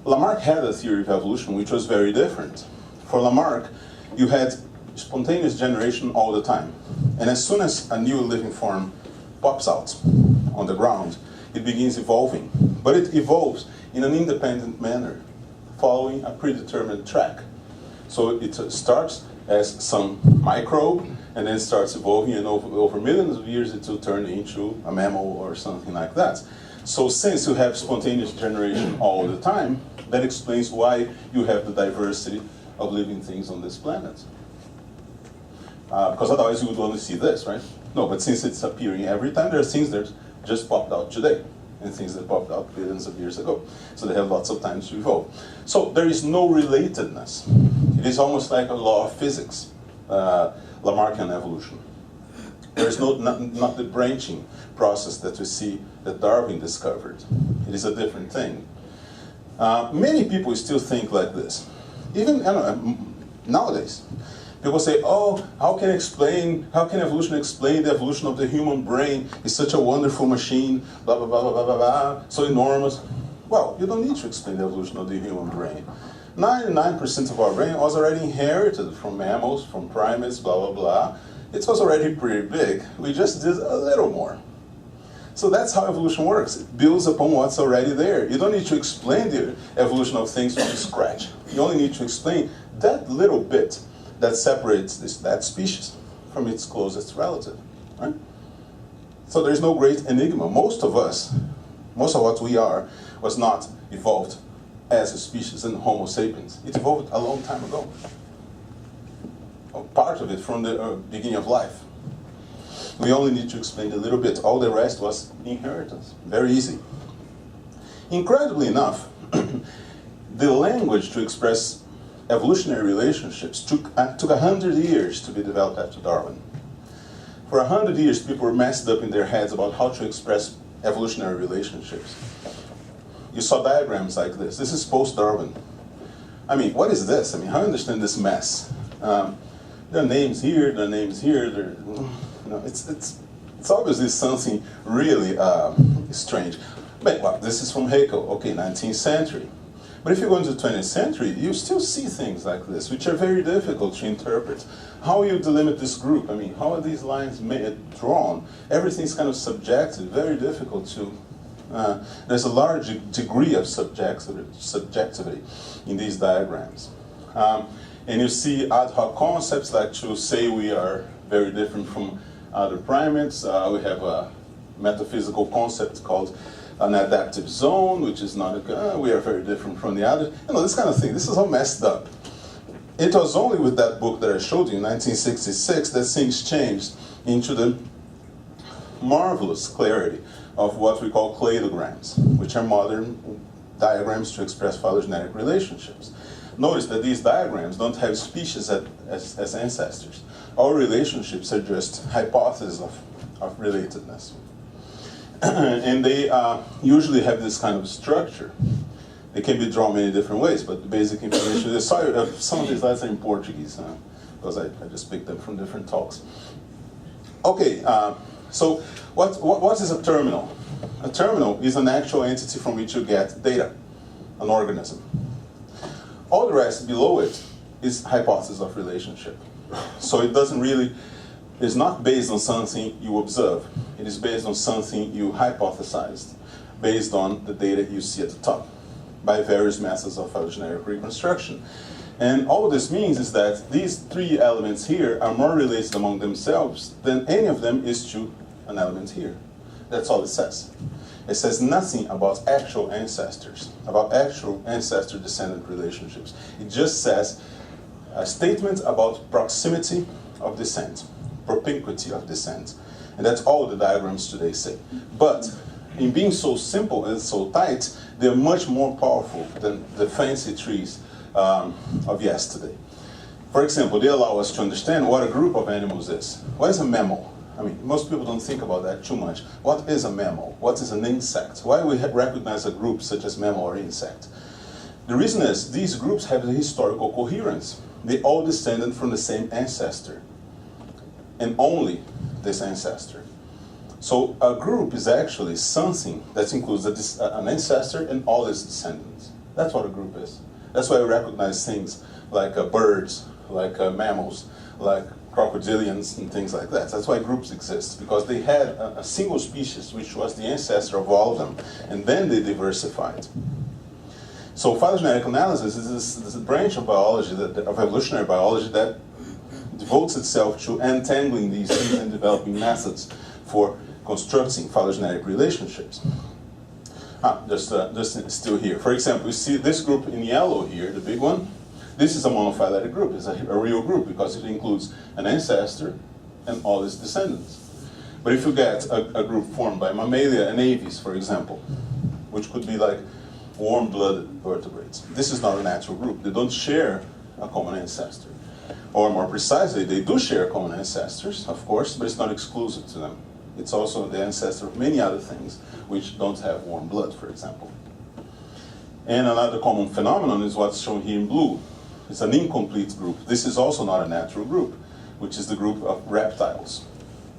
Lamarck had a theory of evolution which was very different. For Lamarck, you had spontaneous generation all the time. And as soon as a new living form pops out on the ground, it begins evolving. But it evolves in an independent manner, following a predetermined track. So it starts as some microbe, and then it starts evolving, and over millions of years it will turn into a mammal or something like that. So since you have spontaneous generation all the time, that explains why you have the diversity of living things on this planet. Because otherwise you would only see this, right? No, but since it's appearing every time, there are things that just popped out today, and things that popped out billions of years ago. So they have lots of time to evolve. So there is no relatedness. It is almost like a law of physics, Lamarckian evolution. There is not the branching process that we see that Darwin discovered. It is a different thing. Many people still think like this. Even nowadays, people say, "Oh, how can evolution explain the evolution of the human brain? It's such a wonderful machine, blah blah blah blah blah blah, blah so enormous." Well, you don't need to explain the evolution of the human brain. 99% of our brain was already inherited from mammals, from primates, blah blah blah. It was already pretty big. We just did a little more. So that's how evolution works. It builds upon what's already there. You don't need to explain the evolution of things from scratch. You only need to explain that little bit that separates that species from its closest relative, right? So there's no great enigma. Most of what we are was not evolved as a species in Homo sapiens. It evolved a long time ago. Part of it from the beginning of life. We only need to explain a little bit. All the rest was inheritance. Very easy. Incredibly enough, the language to express evolutionary relationships took 100 years to be developed after Darwin. For 100 years, people were messed up in their heads about how to express evolutionary relationships. You saw diagrams like this. This is post-Darwin. I mean, what is this? I mean, how do you understand this mess? There are names here, there are names here. It's obviously something really strange. But well, this is from Haeckel, okay, 19th century. But if you go into the 20th century, you still see things like this, which are very difficult to interpret. How you delimit this group? I mean, how are these lines drawn? Everything's kind of subjective, very difficult to. There's a large degree of subjectivity in these diagrams. And you see ad hoc concepts like to say we are very different from other primates. We have a metaphysical concept called an adaptive zone, which is not we are very different from the others. This kind of thing. This is all messed up. It was only with that book that I showed you in 1966 that things changed into the marvelous clarity of what we call cladograms, which are modern diagrams to express phylogenetic relationships. Notice that these diagrams don't have species as ancestors. Our relationships are just hypotheses of relatedness. And they usually have this kind of structure. They can be drawn many different ways, but the basic information is, sorry, some of these slides are in Portuguese, because I just picked them from different talks. Okay, so what is a terminal? A terminal is an actual entity from which you get data, an organism. All the rest below it is hypothesis of relationship. So it doesn't really, it's not based on something you observe. It is based on something you hypothesized, based on the data you see at the top, by various methods of phylogenetic reconstruction. And all this means is that these three elements here are more related among themselves than any of them is to an element here. That's all it says. It says nothing about actual ancestors, about actual ancestor-descendant relationships. It just says a statement about proximity of descent, propinquity of descent. And that's all the diagrams today say. But in being so simple and so tight, they're much more powerful than the fancy trees of yesterday. For example, they allow us to understand what a group of animals is. What is a mammal? I mean, most people don't think about that too much. What is a mammal? What is an insect? Why do we recognize a group such as mammal or insect? The reason is these groups have a historical coherence. They all descended from the same ancestor, and only this ancestor. So a group is actually something that includes an ancestor and all its descendants. That's what a group is. That's why we recognize things like birds, like mammals, like crocodilians and things like that. That's why groups exist, because they had a single species which was the ancestor of all of them, and then they diversified. So phylogenetic analysis is this branch of biology, of evolutionary biology, that devotes itself to untangling these things and developing methods for constructing phylogenetic relationships. Just still here. For example, you see this group in yellow here, the big one. This is a monophyletic group. It's a real group because it includes an ancestor and all its descendants. But if you get a group formed by Mammalia and aves, for example, which could be like warm-blooded vertebrates, this is not a natural group. They don't share a common ancestor. Or more precisely, they do share common ancestors, of course, but it's not exclusive to them. It's also the ancestor of many other things which don't have warm blood, for example. And another common phenomenon is what's shown here in blue. It's an incomplete group. This is also not a natural group, which is the group of reptiles.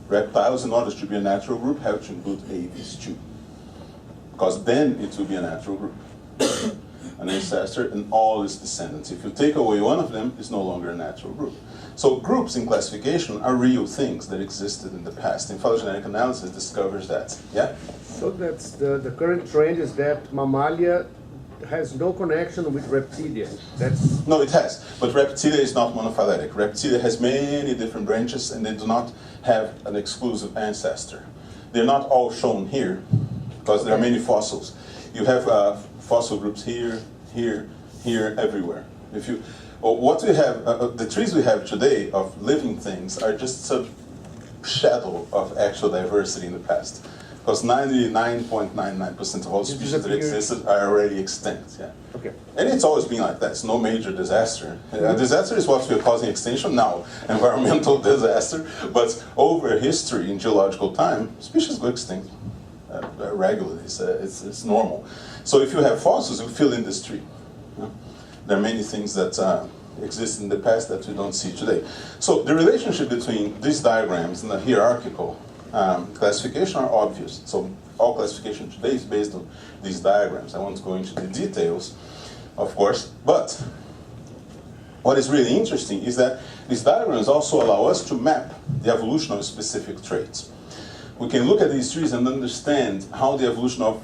Reptiles, in order to be a natural group, have to include aves too, because then it will be a natural group. An ancestor and all its descendants. If you take away one of them, it's no longer a natural group. So groups in classification are real things that existed in the past. And phylogenetic analysis discovers that. Yeah?
So that's the current trend is that Mammalia has no connection with Reptilia.
No, it has. But Reptilia is not monophyletic. Reptilia has many different branches and they do not have an exclusive ancestor. They're not all shown here because there are many fossils. You have fossil groups here, here, here, everywhere. What we have, the trees we have today of living things are just a shadow of actual diversity in the past. Because 99.99% of all species that existed are already extinct. Yeah.
Okay.
And it's always been like that. It's no major disaster. A disaster is what we're causing extinction now, environmental disaster. But over history, in geological time, species go extinct regularly. It's normal. So if you have fossils, you fill in this tree. There are many things that exist in the past that we don't see today. So the relationship between these diagrams and the hierarchical classification are obvious. So all classification today is based on these diagrams. I won't go into the details, of course, but what is really interesting is that these diagrams also allow us to map the evolution of specific traits. We can look at these trees and understand how the evolution of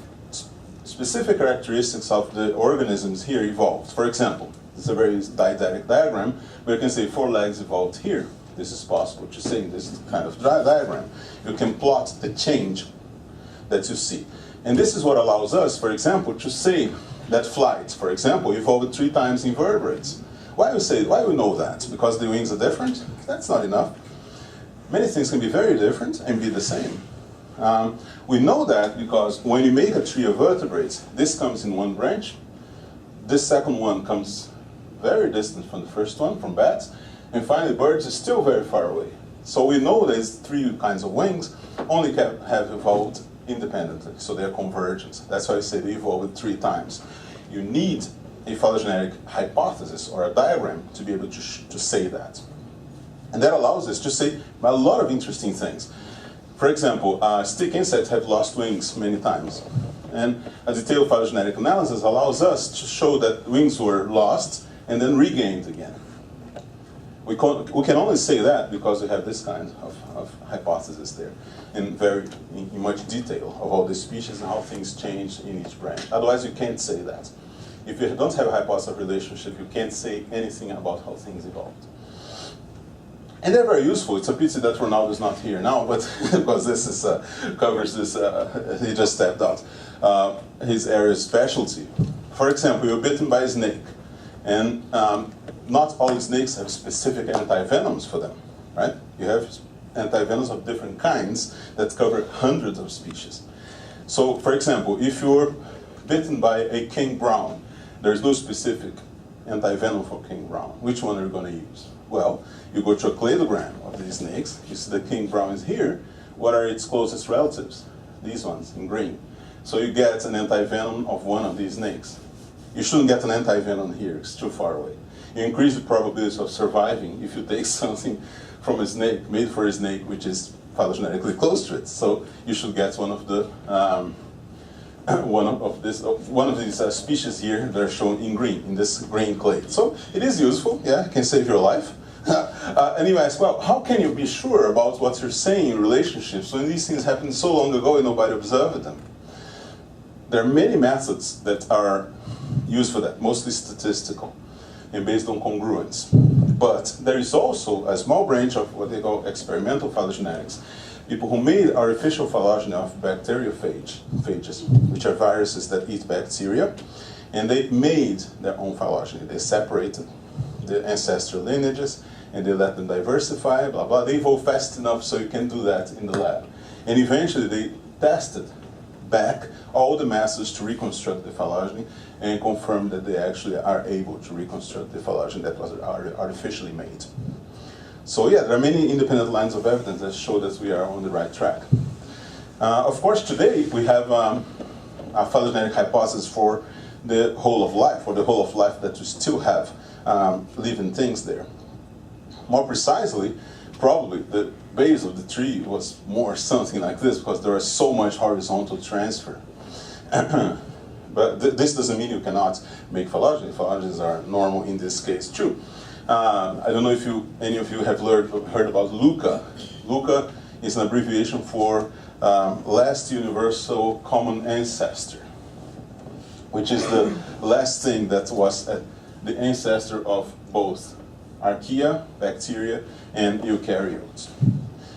specific characteristics of the organisms here evolved. For example, it's a very didactic diagram where you can say 4 legs evolved here. This is possible to say in this kind of diagram. You can plot the change that you see. And this is what allows us, for example, to say that flight, for example, evolved 3 times in vertebrates. Why we know that? Because the wings are different? That's not enough. Many things can be very different and be the same. We know that because when you make a tree of vertebrates, this comes in one branch, this second one comes very distant from the first one, from bats, and finally birds are still very far away. So we know there's 3 kinds of wings, only have evolved independently, so they're convergent. That's why I say they evolved 3 times. You need a phylogenetic hypothesis or a diagram to be able to say that. And that allows us to say a lot of interesting things. For example, stick insects have lost wings many times. And a detailed phylogenetic analysis allows us to show that wings were lost and then regained again. We can only say that because we have this kind of hypothesis there in much detail of all the species and how things change in each branch. Otherwise, you can't say that. If you don't have a hypothesis of relationship, you can't say anything about how things evolved. And they're very useful. It's a pity that Ronaldo is not here now, but because this is covers this, he just stepped out. His area of specialty. For example, you're bitten by a snake, and not all snakes have specific antivenoms for them, right? You have antivenoms of different kinds that cover hundreds of species. So, for example, if you're bitten by a king brown, there's no specific antivenom for king brown. Which one are you going to use? Well, you go to a cladogram of these snakes. You see the king brown is here. What are its closest relatives? These ones in green. So you get an antivenom of one of these snakes. You shouldn't get an antivenom here. It's too far away. You increase the probability of surviving if you take something from a snake, made for a snake, which is phylogenetically close to it. So you should get one of the one of these species here that are shown in green, in this green clade. So it is useful, yeah, it can save your life. And you ask, well, how can you be sure about what you're saying in relationships when these things happened so long ago and nobody observed them? There are many methods that are used for that, mostly statistical and based on congruence. But there is also a small branch of what they call experimental phylogenetics. People who made artificial phylogeny of bacteriophages, which are viruses that eat bacteria, and they made their own phylogeny. They separated the ancestral lineages, and they let them diversify, blah, blah. They evolved fast enough so you can do that in the lab. And eventually they tested back all the methods to reconstruct the phylogeny and confirmed that they actually are able to reconstruct the phylogeny that was artificially made. So yeah, there are many independent lines of evidence that show that we are on the right track. Of course, today we have a phylogenetic hypothesis for the whole of life, or the whole of life that you still have living things there. More precisely, probably the base of the tree was more something like this, because there is so much horizontal transfer. But this doesn't mean you cannot make phylogeny. Phylogenies are normal in this case too. I don't know if any of you have heard about LUCA. LUCA is an abbreviation for Last Universal Common Ancestor, which is the last thing that was the ancestor of both archaea, bacteria, and eukaryotes.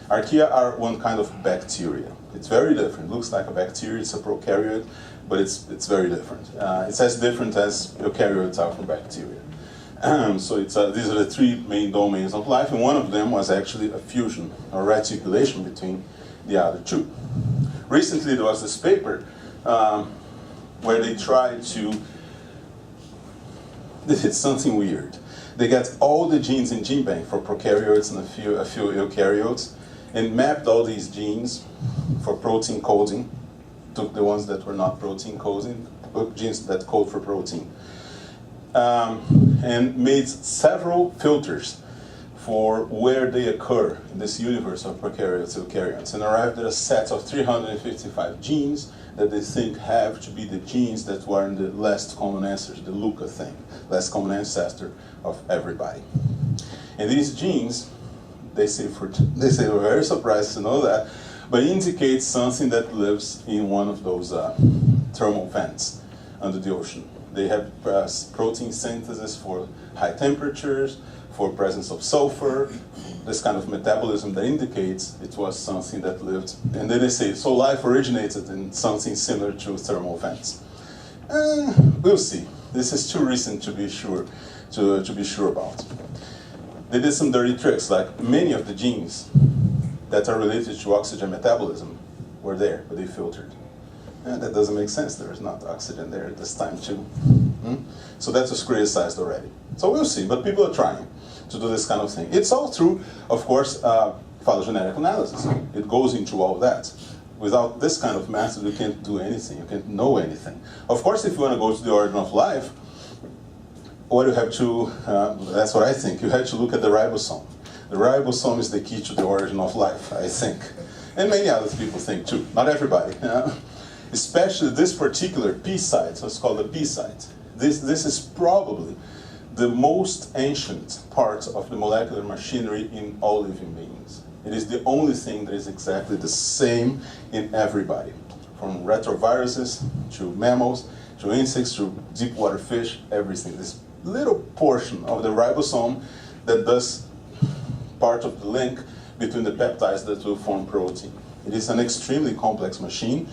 Archaea are one kind of bacteria. It's very different. It looks like a bacteria, it's a prokaryote, but it's very different. It's as different as eukaryotes are from bacteria. So these are the three main domains of life, and one of them was actually a fusion or reticulation between the other two. Recently there was this paper where they tried to, they did something weird. They got all the genes in gene bank for prokaryotes and a few eukaryotes, and mapped all these genes for protein coding, took the ones that were not protein coding, genes that code for protein, and made several filters for where they occur in this universe of prokaryotes and eukaryotes, and arrived at a set of 355 genes that they think have to be the genes that were in the last common ancestor, the LUCA thing, last common ancestor of everybody. And these genes, they say we're very surprised to know that, but indicate something that lives in one of those thermal vents under the ocean. They have protein synthesis for high temperatures, for presence of sulfur, this kind of metabolism that indicates it was something that lived. And then they say, so life originated in something similar to thermal vents. We'll see. This is too recent to be sure about. They did some dirty tricks, like many of the genes that are related to oxygen metabolism were there, but they filtered. And that doesn't make sense. There is not oxygen there at this time too. So that was criticized already. So we'll see, but people are trying to do this kind of thing. It's all through, of course, phylogenetic analysis. It goes into all that. Without this kind of method, you can't do anything. You can't know anything. Of course, if you want to go to the origin of life, what you have to, that's what I think, you have to look at the ribosome. The ribosome is the key to the origin of life, I think. And many other people think too, not everybody. Especially this particular P site, so it's called the P site. This is probably the most ancient part of the molecular machinery in all living beings. It is the only thing that is exactly the same in everybody, from retroviruses to mammals, to insects, to deep water fish, everything. This little portion of the ribosome that does part of the link between the peptides that will form protein. It is an extremely complex machine,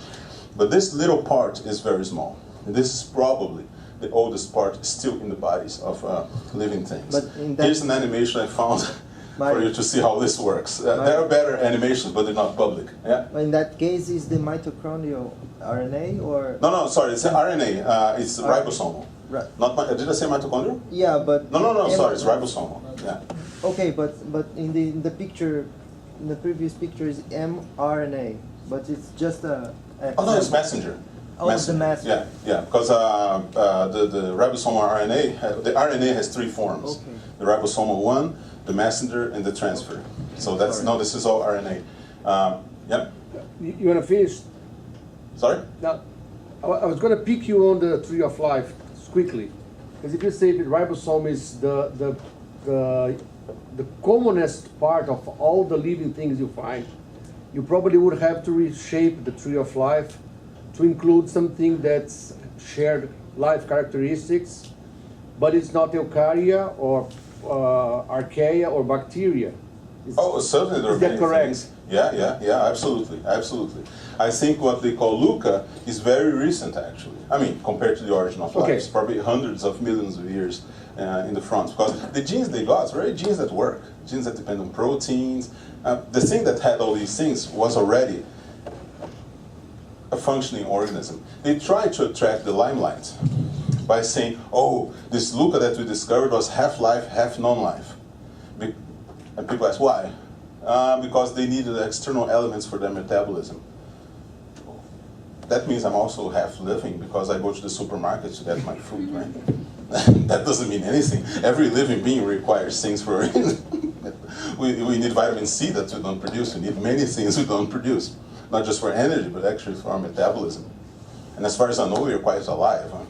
but this little part is very small. And this is probably the oldest part still in the bodies of living things. Here's an animation I found for you to see how this works. There are better animations, but they're not public. Yeah?
In that case, is the mitochondrial RNA or?
No, sorry, it's RNA. It's ribosomal.
Right.
Did I say mitochondrial?
Yeah, but
No, sorry, it's ribosomal. Yeah.
Okay, but in the picture, in the previous picture is mRNA, but it's just a
Oh no, it's messenger.
Oh, it's the messenger.
Yeah, because the ribosomal RNA, the RNA has three forms.
Okay.
The ribosomal one, the messenger, and the transfer. So that's, no, this is all RNA. Yeah.
You want to finish?
Sorry?
Now, I was going to pick you on the tree of life quickly, because if you say that ribosome is the commonest part of all the living things you find, you probably would have to reshape the tree of life to include something that's shared life characteristics, but it's not eukarya or archaea or bacteria.
Oh, certainly there are
Is that
many
correct?
things. Yeah, absolutely, absolutely. I think what they call LUCA is very recent, actually. I mean, compared to the origin of life,
Okay.
it's probably hundreds of millions of years in the front. Because the genes they got, very genes that work, genes that depend on proteins. The thing that had all these things was already a functioning organism. They tried to attract the limelight by saying, oh, this LUCA that we discovered was half life, half non-life. And people ask, why? Because they needed external elements for their metabolism. That means I'm also half living because I go to the supermarket to get my food, right? That doesn't mean anything. Every living being requires things for we need vitamin C that we don't produce. We need many things we don't produce. Not just for energy, but actually for our metabolism. And as far as I know, we're quite alive. Huh?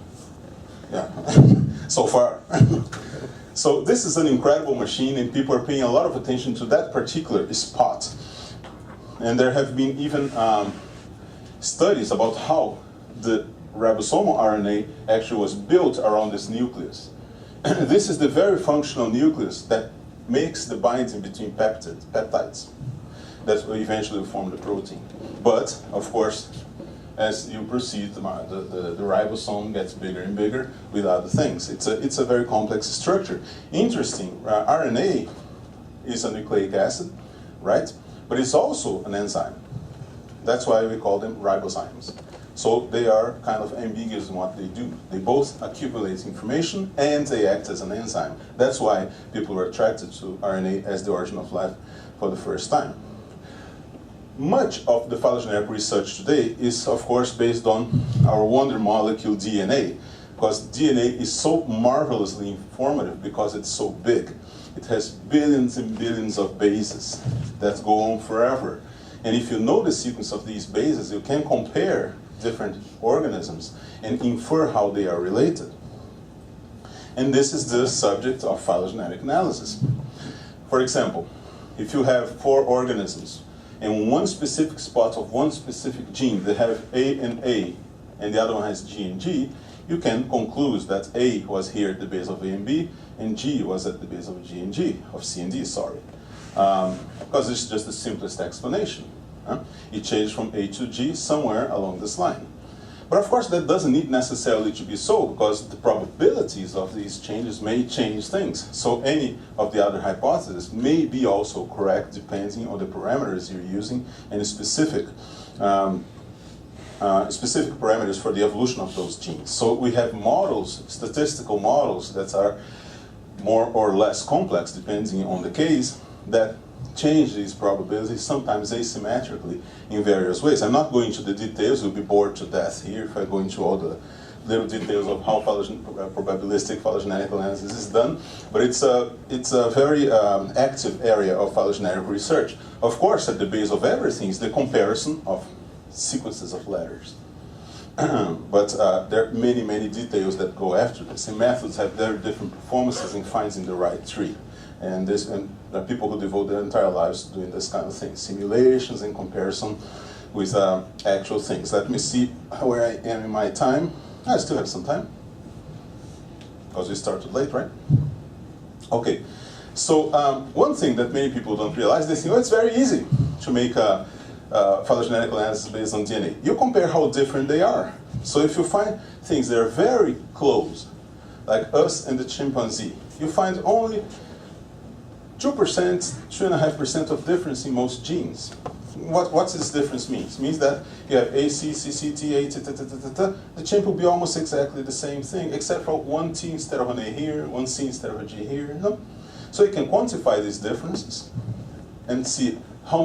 Yeah, so far. So this is an incredible machine, and people are paying a lot of attention to that particular spot. And there have been even studies about how the ribosomal RNA actually was built around this nucleus. This is the very functional nucleus that makes the binding between peptides that will eventually form the protein. But, of course, as you proceed, the ribosome gets bigger and bigger with other things. It's a very complex structure. Interesting, RNA is a nucleic acid, right? But it's also an enzyme. That's why we call them ribozymes. So they are kind of ambiguous in what they do. They both accumulate information and they act as an enzyme. That's why people were attracted to RNA as the origin of life for the first time. Much of the phylogenetic research today is, of course, based on our wonder molecule DNA, because DNA is so marvelously informative because it's so big. It has billions and billions of bases that go on forever. And if you know the sequence of these bases, you can compare different organisms and infer how they are related. And this is the subject of phylogenetic analysis. For example, if you have 4 organisms, and one specific spot of one specific gene, they have A, and the other one has G and G, you can conclude that A was here at the base of A and B, and G was at the base of G and G, of C and D, sorry. Because it's just the simplest explanation. It changed from A to G somewhere along this line. But of course that doesn't need necessarily to be so, because the probabilities of these changes may change things. So any of the other hypotheses may be also correct depending on the parameters you're using and specific parameters for the evolution of those genes. So we have models, statistical models that are more or less complex depending on the case, that change these probabilities, sometimes asymmetrically, in various ways. I'm not going into the details, you'll be bored to death here if I go into all the little details of how probabilistic phylogenetic analysis is done, but it's a very active area of phylogenetic research. Of course, at the base of everything is the comparison of sequences of letters. But there are many, many details that go after this, and methods have very different performances in finding the right tree. And there are people who devote their entire lives to doing this kind of thing, simulations in comparison with actual things. Let me see where I am in my time. I still have some time, because we started late, right? Okay, so one thing that many people don't realize, they think, oh, it's very easy to make a phylogenetic analysis based on DNA. You compare how different they are. So if you find things that are very close, like us and the chimpanzee, you find only 2%, 2.5% of difference in most genes. What this difference means? It means that you have A, C, C, C, T, A, T, T, T, T, T, T. The chimp will be almost exactly the same thing, except for one T instead of an A here, one C instead of a G here. No? So you can quantify these differences and see the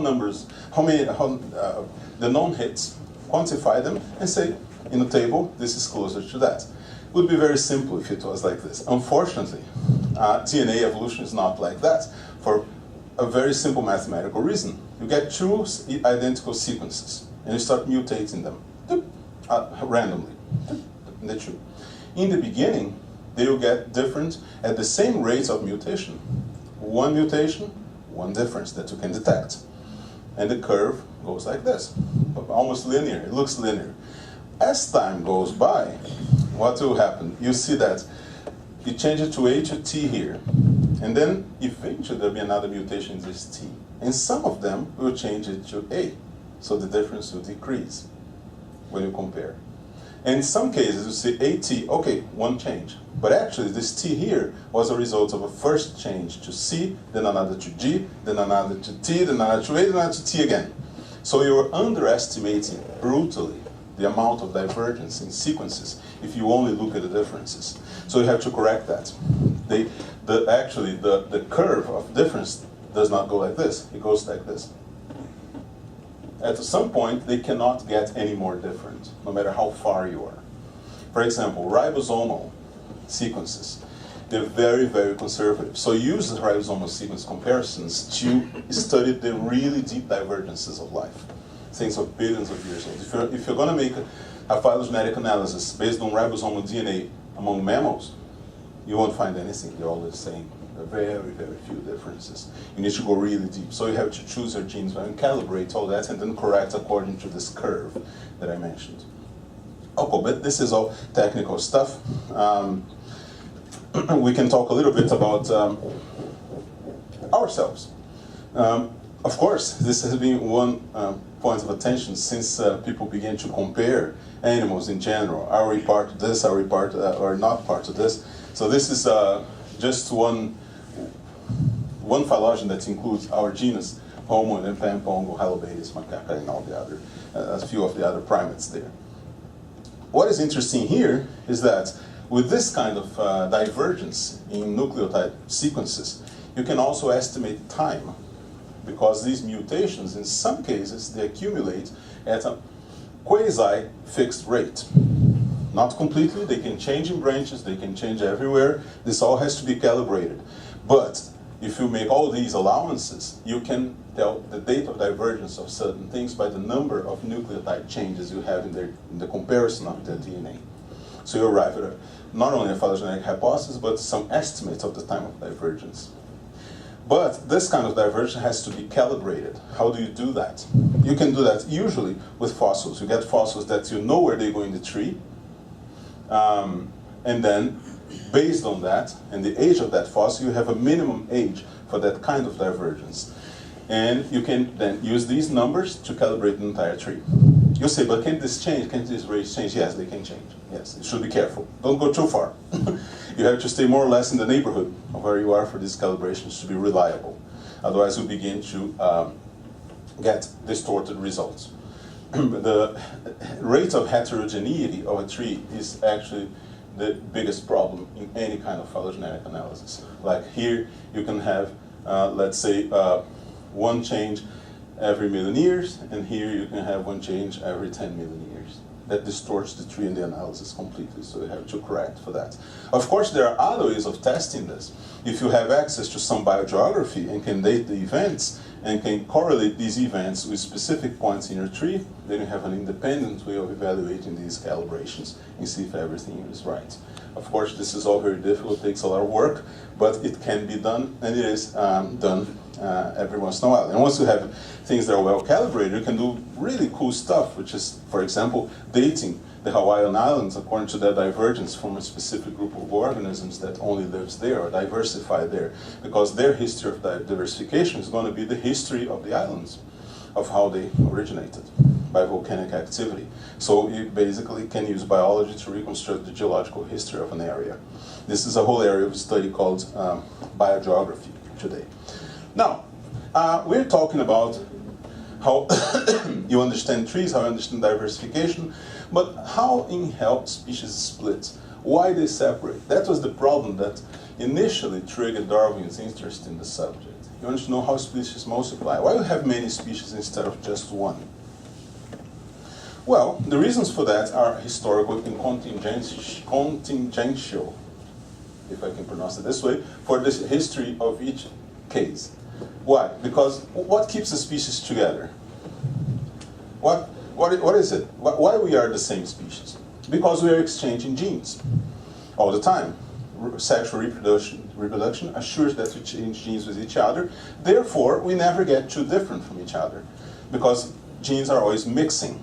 known hits, quantify them, and say, in a table, this is closer to that. It would be very simple if it was like this. Unfortunately, DNA evolution is not like that, for a very simple mathematical reason. You get 2 identical sequences, and you start mutating them randomly. In the beginning, they will get different at the same rates of mutation. One mutation, one difference that you can detect. And the curve goes like this, almost linear. It looks linear. As time goes by, what will happen? You see that you change it to A to T here. And then eventually there'll be another mutation in this T. And some of them will change it to A. So the difference will decrease when you compare. And in some cases you see AT, okay, one change. But actually this T here was a result of a first change to C, then another to G, then another to T, then another to A, then another to T again. So you're underestimating brutally the amount of divergence in sequences if you only look at the differences. So you have to correct that. Actually, the curve of difference does not go like this. It goes like this. At some point, they cannot get any more different, no matter how far you are. For example, ribosomal sequences, they're very, very conservative. So you use the ribosomal sequence comparisons to study the really deep divergences of life, things of billions of years old. If you're going to make a phylogenetic analysis based on ribosomal DNA among mammals, you won't find anything. They're all the same. There are very, very few differences. You need to go really deep. So you have to choose your genes and calibrate all that and then correct according to this curve that I mentioned. Okay, but this is all technical stuff. We can talk a little bit about ourselves. Of course, this has been one point of attention since people began to compare animals in general. Are we part of this? Are we part or not part of this? So this is just one phylogeny that includes our genus Homo and then Pongo, Halobates, Macaca, and all the other, a few of the other primates there. What is interesting here is that with this kind of divergence in nucleotide sequences, you can also estimate time, because these mutations, in some cases, they accumulate at a quasi-fixed rate. Not completely, they can change in branches, they can change everywhere. This all has to be calibrated. But if you make all these allowances, you can tell the date of divergence of certain things by the number of nucleotide changes you have in the comparison of their DNA. So you arrive at not only a phylogenetic hypothesis, but some estimates of the time of divergence. But this kind of divergence has to be calibrated. How do you do that? You can do that usually with fossils. You get fossils that you know where they go in the tree, and then based on that and the age of that fossil, you have a minimum age for that kind of divergence. And you can then use these numbers to calibrate the entire tree. You say, but can this change? Can these rates change? Yes, they can change. Yes, you should be careful. Don't go too far. You have to stay more or less in the neighborhood of where you are for these calibrations to be reliable. Otherwise, you'll begin to get distorted results. The rate of heterogeneity of a tree is actually the biggest problem in any kind of phylogenetic analysis. Like here, you can have, let's say, one change every million years, and here you can have one change every 10 million years. That distorts the tree in the analysis completely, so you have to correct for that. Of course, there are other ways of testing this. If you have access to some biogeography and can date the events and can correlate these events with specific points in your tree, then you have an independent way of evaluating these calibrations and see if everything is right. Of course, this is all very difficult, takes a lot of work, but it can be done, and it is done every once in a while. And once you have things that are well calibrated, you can do really cool stuff, which is, for example, dating the Hawaiian Islands according to their divergence from a specific group of organisms that only lives there or diversified there, because their history of diversification is going to be the history of the islands, of how they originated by volcanic activity. So you basically can use biology to reconstruct the geological history of an area. This is a whole area of study called biogeography today. Now, we're talking about how you understand trees, how you understand diversification, but how in health species split, why they separate. That was the problem that initially triggered Darwin's interest in the subject. You want to know how species multiply. Why do you have many species instead of just one? Well, the reasons for that are historical and contingential, if I can pronounce it this way, for the history of each case. Why? Because what keeps a species together? What is it? Why we are the same species? Because we are exchanging genes all the time. Sexual reproduction assures that we change genes with each other. Therefore, we never get too different from each other, because genes are always mixing.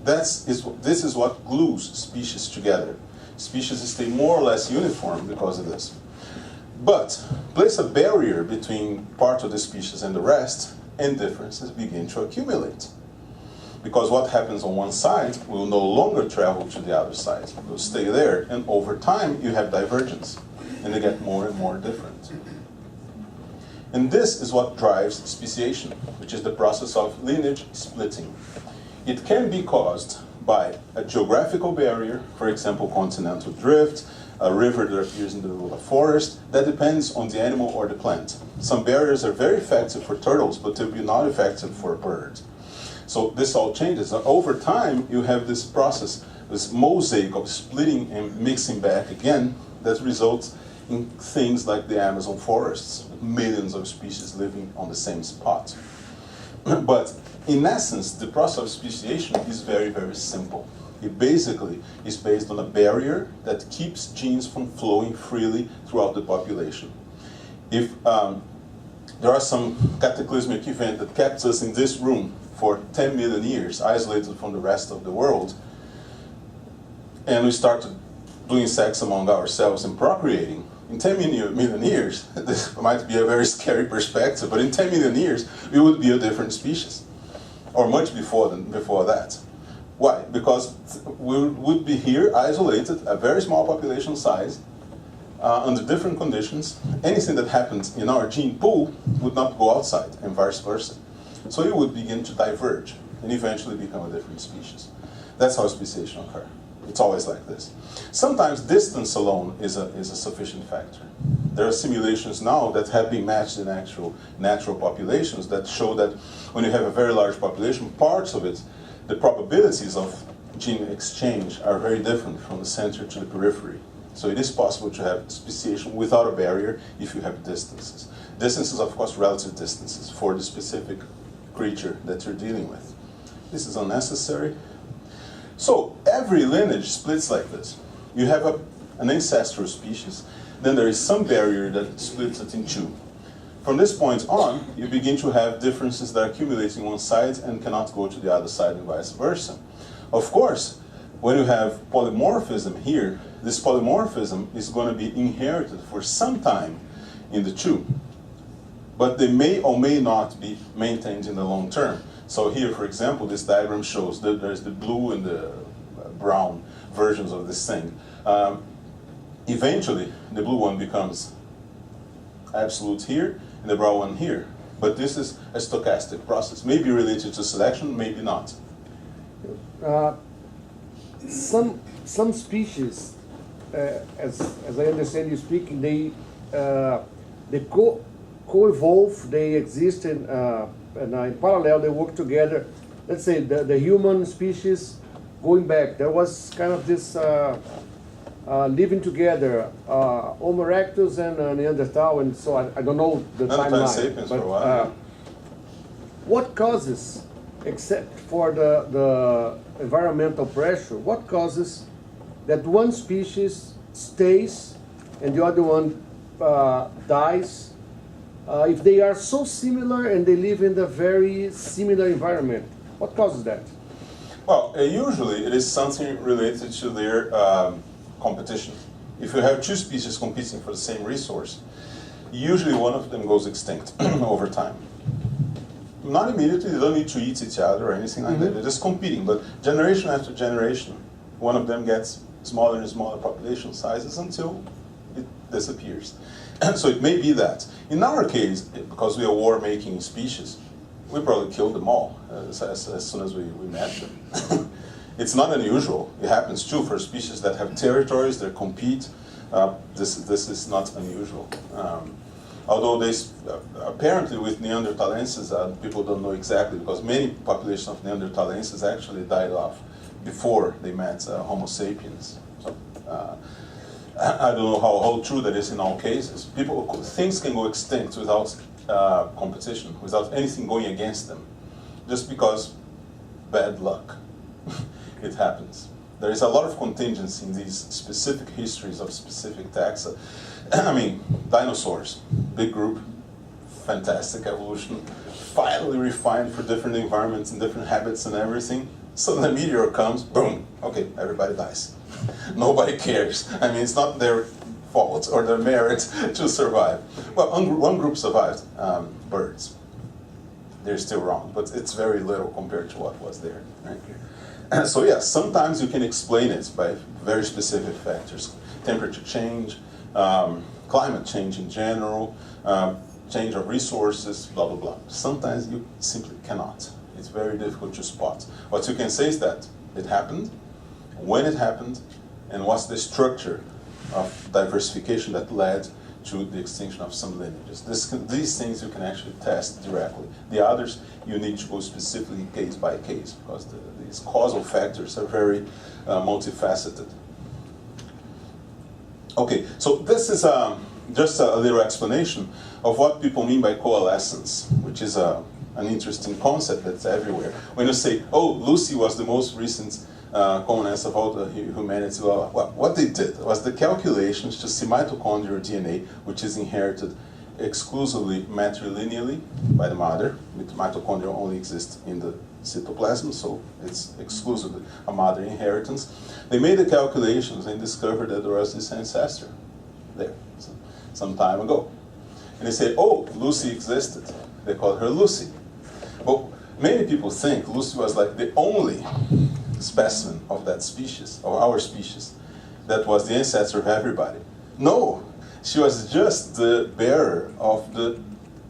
This is what glues species together. Species stay more or less uniform because of this. But place a barrier between part of the species and the rest, and differences begin to accumulate. Because what happens on one side will no longer travel to the other side. It will stay there, and over time you have divergence, and they get more and more different. And this is what drives speciation, which is the process of lineage splitting. It can be caused by a geographical barrier, for example, continental drift, a river that appears in the middle of a forest. That depends on the animal or the plant. Some barriers are very effective for turtles, but they'll be not effective for birds. So this all changes. Over time, you have this process, this mosaic of splitting and mixing back again that results in things like the Amazon forests, with millions of species living on the same spot. But in essence, the process of speciation is very, very simple. It basically is based on a barrier that keeps genes from flowing freely throughout the population. If there are some cataclysmic event that kept us in this room for 10 million years, isolated from the rest of the world, and we started doing sex among ourselves and procreating, in 10 million years, this might be a very scary perspective, but in 10 million years, we would be a different species, or much before that. Why? Because we would be here, isolated, a very small population size, under different conditions. Anything that happens in our gene pool would not go outside, and vice versa. So you would begin to diverge, and eventually become a different species. That's how speciation occurs. It's always like this. Sometimes distance alone is a sufficient factor. There are simulations now that have been matched in actual natural populations that show that when you have a very large population, parts of it, the probabilities of gene exchange are very different from the center to the periphery. So it is possible to have speciation without a barrier if you have distances. Distances, of course, relative distances for the specific creature that you're dealing with. This is unnecessary. So every lineage splits like this. You have an ancestral species, then there is some barrier that splits it in two. From this point on, you begin to have differences that accumulate in one side and cannot go to the other side and vice versa. Of course, when you have polymorphism here, this polymorphism is going to be inherited for some time in the two. But they may or may not be maintained in the long term. So here, for example, this diagram shows that there's the blue and the brown versions of this thing. Eventually, the blue one becomes absolute here, and the brown one here. But this is a stochastic process. Maybe related to selection, maybe not.
Some species, as I understand you speaking, they co-evolve, they exist in parallel, they work together. Let's say the human species going back, there was kind of this living together, Homo erectus and Neanderthal, and so I don't know the timeline.
Sapiens for a while.
What causes, except for the environmental pressure, what causes that one species stays and the other one dies? If they are so similar and they live in a very similar environment, what causes that?
Well, usually it is something related to their competition. If you have two species competing for the same resource, usually one of them goes extinct over time. Not immediately, they don't need to eat each other or anything like that, they're just competing, but generation after generation, one of them gets smaller and smaller population sizes until it disappears. So it may be that. In our case, because we are war-making species, we probably killed them all as soon as we met them. It's not unusual. It happens too for species that have territories that compete. This is not unusual. Although apparently with Neanderthalenses, people don't know exactly, because many populations of Neanderthalenses actually died off before they met Homo sapiens. So, I don't know how true that is in all cases. Things can go extinct without competition, without anything going against them, just because bad luck. It happens. There is a lot of contingency in these specific histories of specific taxa. I mean, dinosaurs, big group, fantastic evolution, finally refined for different environments and different habits and everything. So the meteor comes, boom, okay, everybody dies. Nobody cares. I mean, it's not their fault or their merit to survive. Well, one group survived, birds. They're still wrong, but it's very little compared to what was there. Right? So yes, sometimes you can explain it by very specific factors. Temperature change, climate change in general, change of resources, blah, blah, blah. Sometimes you simply cannot. It's very difficult to spot. What you can say is that it happened, when it happened, and what's the structure of diversification that led to the extinction of some lineages. These things you can actually test directly. The others, you need to go specifically case by case, because these causal factors are very multifaceted. Okay, so this is just a little explanation of what people mean by coalescence, which is an interesting concept that's everywhere. When you say, oh, Lucy was the most recent commonest of all the humanity, well, what they did was the calculations to see mitochondrial DNA, which is inherited exclusively matrilineally by the mother. Mitochondria only exist in the cytoplasm, so it's exclusively a mother inheritance. They made the calculations and discovered that there was this ancestor there some time ago. And they say, oh, Lucy existed. They called her Lucy. But many people think Lucy was like the only specimen of that species, of our species, that was the ancestor of everybody. No, she was just the bearer of the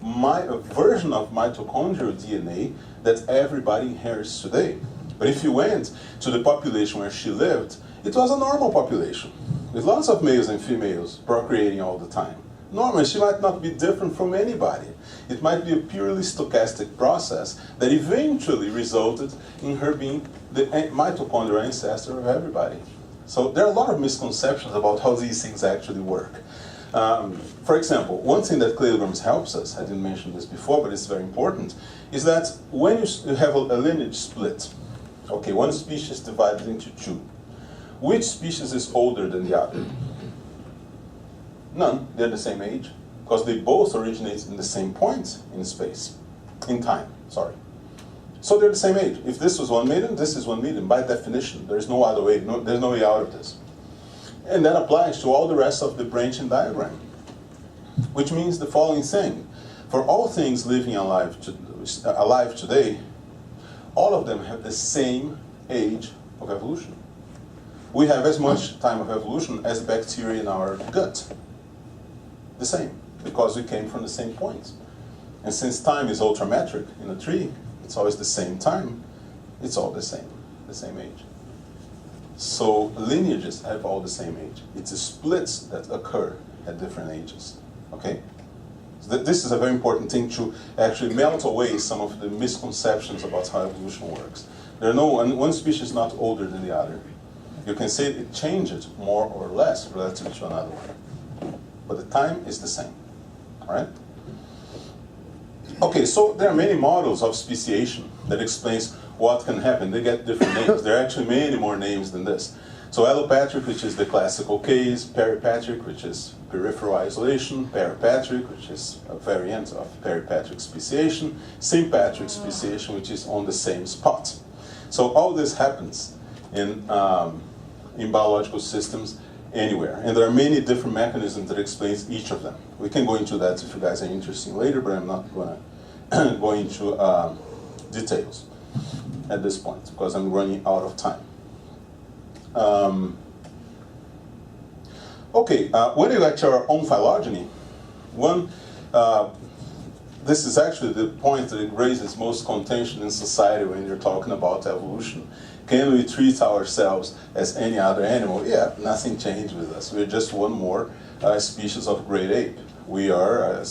version of mitochondrial DNA that everybody inherits today. But if you went to the population where she lived, it was a normal population, with lots of males and females procreating all the time. Normally, she might not be different from anybody. It might be a purely stochastic process that eventually resulted in her being the mitochondrial ancestor of everybody. So there are a lot of misconceptions about how these things actually work. For example, one thing that cladograms helps us, I didn't mention this before, but it's very important, is that when you have a lineage split, okay, one species divided into two, which species is older than the other? None. They're the same age, because they both originate in the same point in space, in time, sorry. So they're the same age. If this was 1 million, this is 1 million. By definition, there's no other way, there's no way out of this. And that applies to all the rest of the branching diagram, which means the following thing. For all things living alive today, all of them have the same age of evolution. We have as much time of evolution as bacteria in our gut. The same, because we came from the same point. And since time is ultrametric in a tree, it's always the same time, it's all the same age. So lineages have all the same age. It's the splits that occur at different ages, okay? So this is a very important thing to actually melt away some of the misconceptions about how evolution works. There are one species is not older than the other. You can say it changes more or less relative to another one. But the time is the same, all right? Okay, so there are many models of speciation that explains what can happen. They get different names. There are actually many more names than this. So allopatric, which is the classical case, peripatric, which is peripheral isolation, parapatric, which is a variant of peripatric speciation, sympatric speciation, which is on the same spot. So all this happens in biological systems anywhere. And there are many different mechanisms that explains each of them. We can go into that if you guys are interested later, but I'm not going to go into details at this point because I'm running out of time. Okay, when you get to our own phylogeny, this is actually the point that it raises most contention in society when you're talking about evolution. Can we treat ourselves as any other animal? Yeah, nothing changed with us. We're just one more species of great ape. We are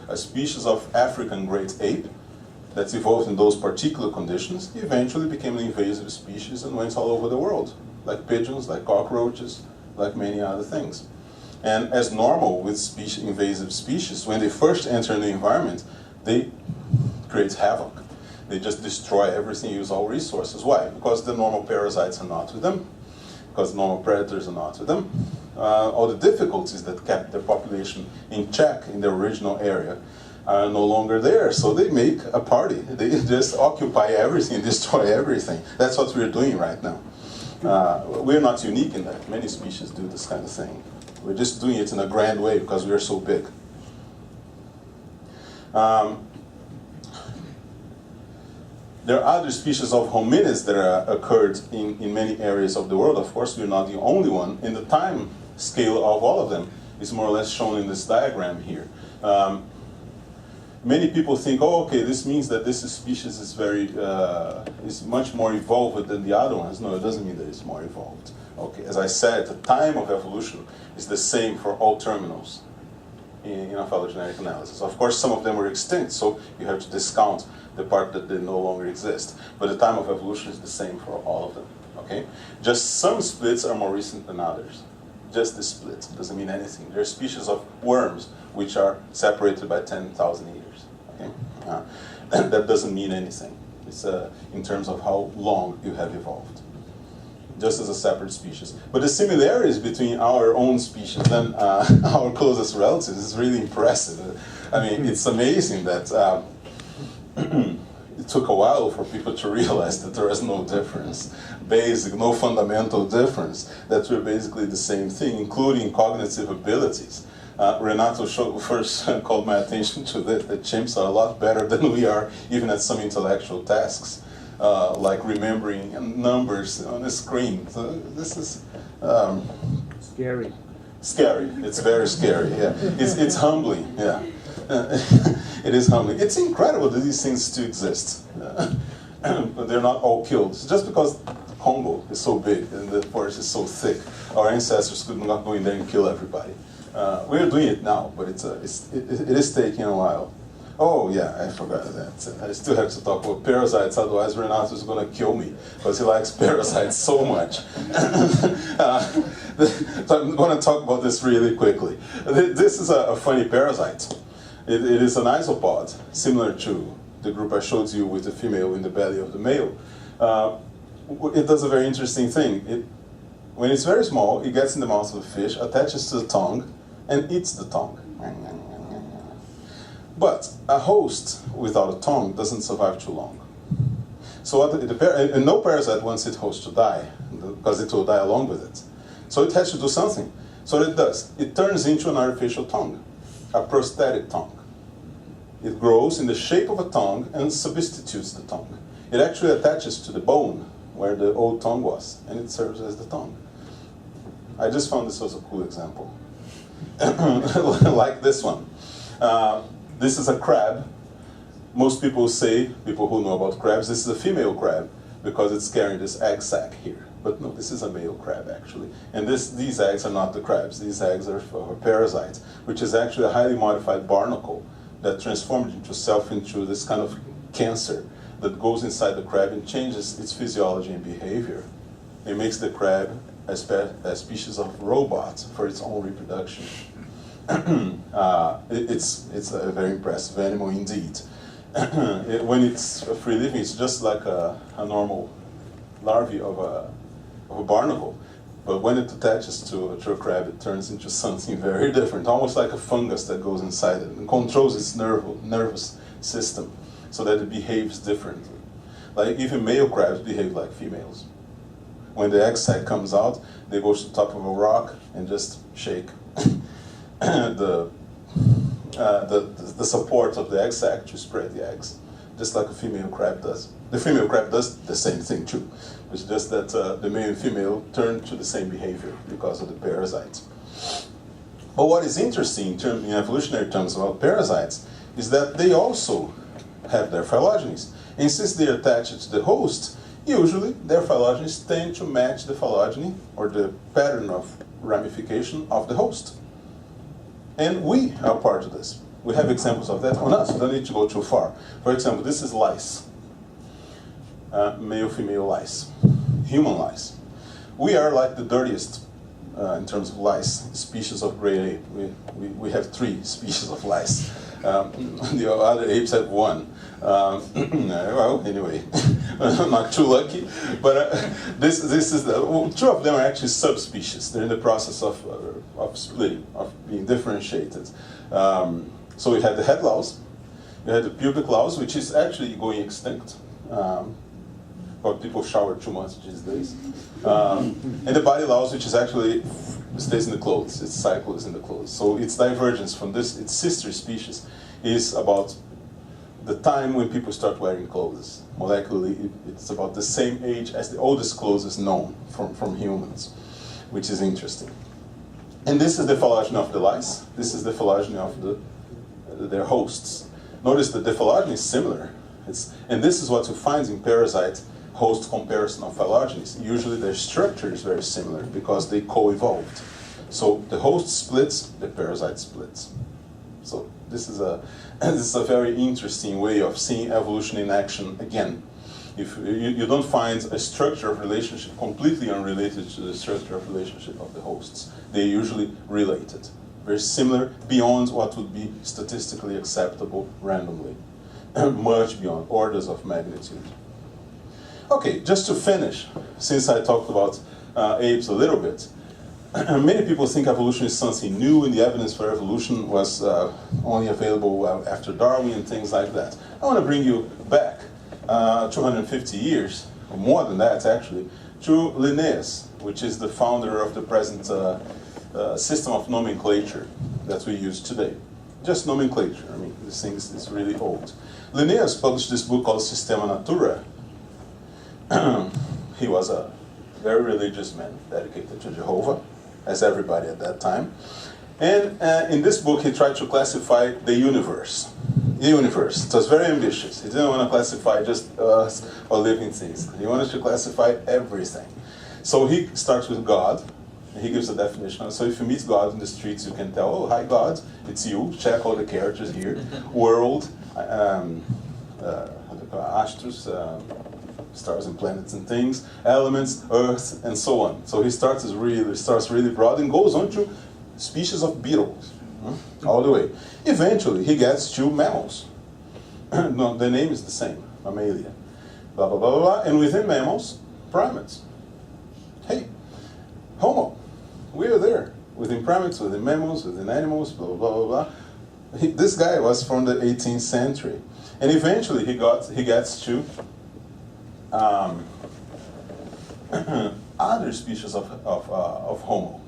a species of African great ape that's evolved in those particular conditions, eventually became an invasive species and went all over the world, like pigeons, like cockroaches, like many other things. And as normal with invasive species, when they first enter the environment, they create havoc. They just destroy everything, use all resources. Why? Because the normal parasites are not with them, because normal predators are not with them. All the difficulties that kept their population in check in the original area are no longer there. So they make a party. They just occupy everything, destroy everything. That's what we're doing right now. We're not unique in that. Many species do this kind of thing. We're just doing it in a grand way because we are so big. There are other species of hominids that are occurred in many areas of the world. Of course, we're not the only one, and the time scale of all of them is more or less shown in this diagram here. Many people think, oh, okay, this means that this species is is much more evolved than the other ones. No, it doesn't mean that it's more evolved. Okay, as I said, the time of evolution is the same for all terminals in phylogenetic analysis. Of course, some of them were extinct, so you have to discount the part that they no longer exist. But the time of evolution is the same for all of them. Okay, just some splits are more recent than others. Just the split doesn't mean anything. There are species of worms which are separated by 10,000 years. Okay, that doesn't mean anything. It's in terms of how long you have evolved, just as a separate species. But the similarities between our own species and our closest relatives is really impressive. I mean, it's amazing that it took a while for people to realize that there is no difference, no fundamental difference, that we're basically the same thing, including cognitive abilities. Renato first called my attention to that chimps are a lot better than we are, even at some intellectual tasks. Like remembering numbers on a screen. So this is
Scary.
scary. It's very scary. Yeah, it's humbling. Yeah, it is humbling. It's incredible that these things still exist, but they're not all killed. It's just because Congo is so big and the forest is so thick, our ancestors could not go in there and kill everybody. We're doing it now, but it is taking a while. Oh yeah, I forgot that. I still have to talk about parasites, otherwise Renato is going to kill me, because he likes parasites so much. So I'm going to talk about this really quickly. This is a funny parasite. It is an isopod, similar to the group I showed you with the female in the belly of the male. It does a very interesting thing. When it's very small, it gets in the mouth of the fish, attaches to the tongue, and eats the tongue. But a host without a tongue doesn't survive too long. So and no parasite wants its host to die, because it will die along with it. So it has to do something. So what it does, it turns into an artificial tongue, a prosthetic tongue. It grows in the shape of a tongue and substitutes the tongue. It actually attaches to the bone where the old tongue was, and it serves as the tongue. I just found this was a cool example. Like this one. This is a crab. Most people say, people who know about crabs, this is a female crab because it's carrying this egg sac here. But no, this is a male crab actually. And these eggs are not the crabs. These eggs are for parasites, which is actually a highly modified barnacle that transformed itself into this kind of cancer that goes inside the crab and changes its physiology and behavior. It makes the crab a species of robot for its own reproduction. It's a very impressive animal indeed. When it's free living, it's just like a normal larvae of a barnacle. But when it attaches to a crab, it turns into something very different, almost like a fungus that goes inside it and controls its nervous system so that it behaves differently. Like even male crabs behave like females. When the egg sac comes out, they go to the top of a rock and just shake the support of the egg sac to spread the eggs, just like a female crab does. The female crab does the same thing too. It's just that the male and female turn to the same behavior because of the parasites. But what is interesting in evolutionary terms about parasites is that they also have their phylogenies. And since they are attached to the host, usually their phylogenies tend to match the phylogeny or the pattern of ramification of the host. And we are part of this. We have examples of that on us. We don't need to go too far. For example, this is lice. Male-female lice. Human lice. We are like the dirtiest, in terms of lice, species of great ape. We have 3 species of lice. The other apes have 1. Well, anyway, I'm not too lucky. But this is 2 of them are actually subspecies. They're in the process of splitting, of being differentiated. So we had the head louse, we had the pubic louse, which is actually going extinct. but people shower too much these days. And the body laws, which is actually stays in the clothes. Its cycle is in the clothes. So its divergence from this, its sister species, is about the time when people start wearing clothes. Molecularly, it's about the same age as the oldest clothes known from humans, which is interesting. And this is the phylogeny of the lice. This is the phylogeny of their hosts. Notice that the phylogeny is similar. And this is what you find in parasite host comparison of phylogenies. Usually their structure is very similar because they co-evolved. So the host splits, the parasite splits. So this is a very interesting way of seeing evolution in action again. If you don't find a structure of relationship completely unrelated to the structure of relationship of the hosts. They're usually related. Very similar beyond what would be statistically acceptable randomly. Much beyond, orders of magnitude. Okay, just to finish, since I talked about apes a little bit, many people think evolution is something new, and the evidence for evolution was only available after Darwin and things like that. I want to bring you back 250 years, or more than that actually, to Linnaeus, which is the founder of the present system of nomenclature that we use today. Just nomenclature, I mean, this thing is really old. Linnaeus published this book called Systema Naturae. He was a very religious man, dedicated to Jehovah, as everybody at that time. And in this book, he tried to classify the universe. The universe. It was very ambitious. He didn't want to classify just us or living things. He wanted to classify everything. So he starts with God. He gives a definition. So if you meet God in the streets, you can tell, oh, hi, God, it's you. Check all the characters here. World, astros, stars and planets and things, elements, earth, and so on. So he starts really broad and goes on to species of beetles, all the way. Eventually, he gets to mammals. No, the name is the same, mammalia. Blah, blah, blah, blah, blah. And within mammals, primates. Hey, Homo, we are there. Within primates, within mammals, within animals, blah, blah, blah, blah. This guy was from the 18th century. And eventually, he gets to other species of Homo.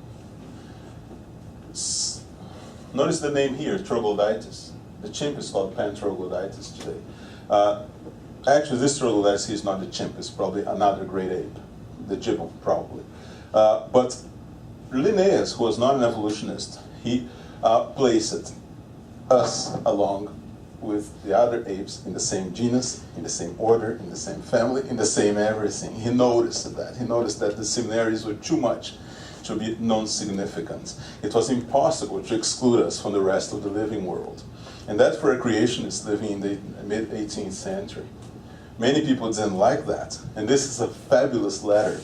Notice the name here, troglodytes. The chimp is called Pantroglodytes today. Actually, this troglodytes is not the chimp. It's probably another great ape, the gibbon, probably. But Linnaeus, who was not an evolutionist, he placed us along with the other apes in the same genus, in the same order, in the same family, in the same everything. He noticed that. He noticed that the similarities were too much to be non-significant. It was impossible to exclude us from the rest of the living world. And that for a creationist living in the mid-18th century. Many people didn't like that. And this is a fabulous letter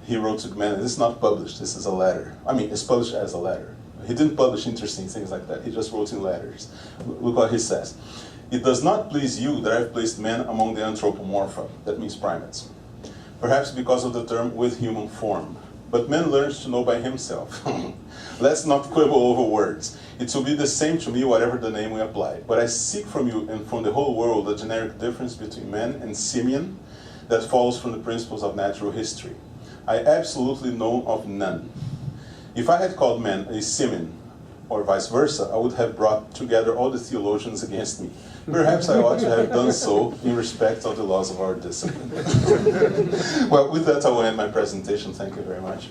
he wrote to humanity. This is not published, this is a letter. I mean, it's published as a letter. He didn't publish interesting things like that. He just wrote in letters. Look what he says. It does not please you that I have placed men among the anthropomorpha, that means primates. Perhaps because of the term with human form. But man learns to know by himself. Let's not quibble over words. It will be the same to me whatever the name we apply. But I seek from you and from the whole world a generic difference between man and simian that follows from the principles of natural history. I absolutely know of none. If I had called man a simian, or vice versa, I would have brought together all the theologians against me. Perhaps I ought to have done so in respect of the laws of our discipline. Well, with that, I will end my presentation. Thank you very much.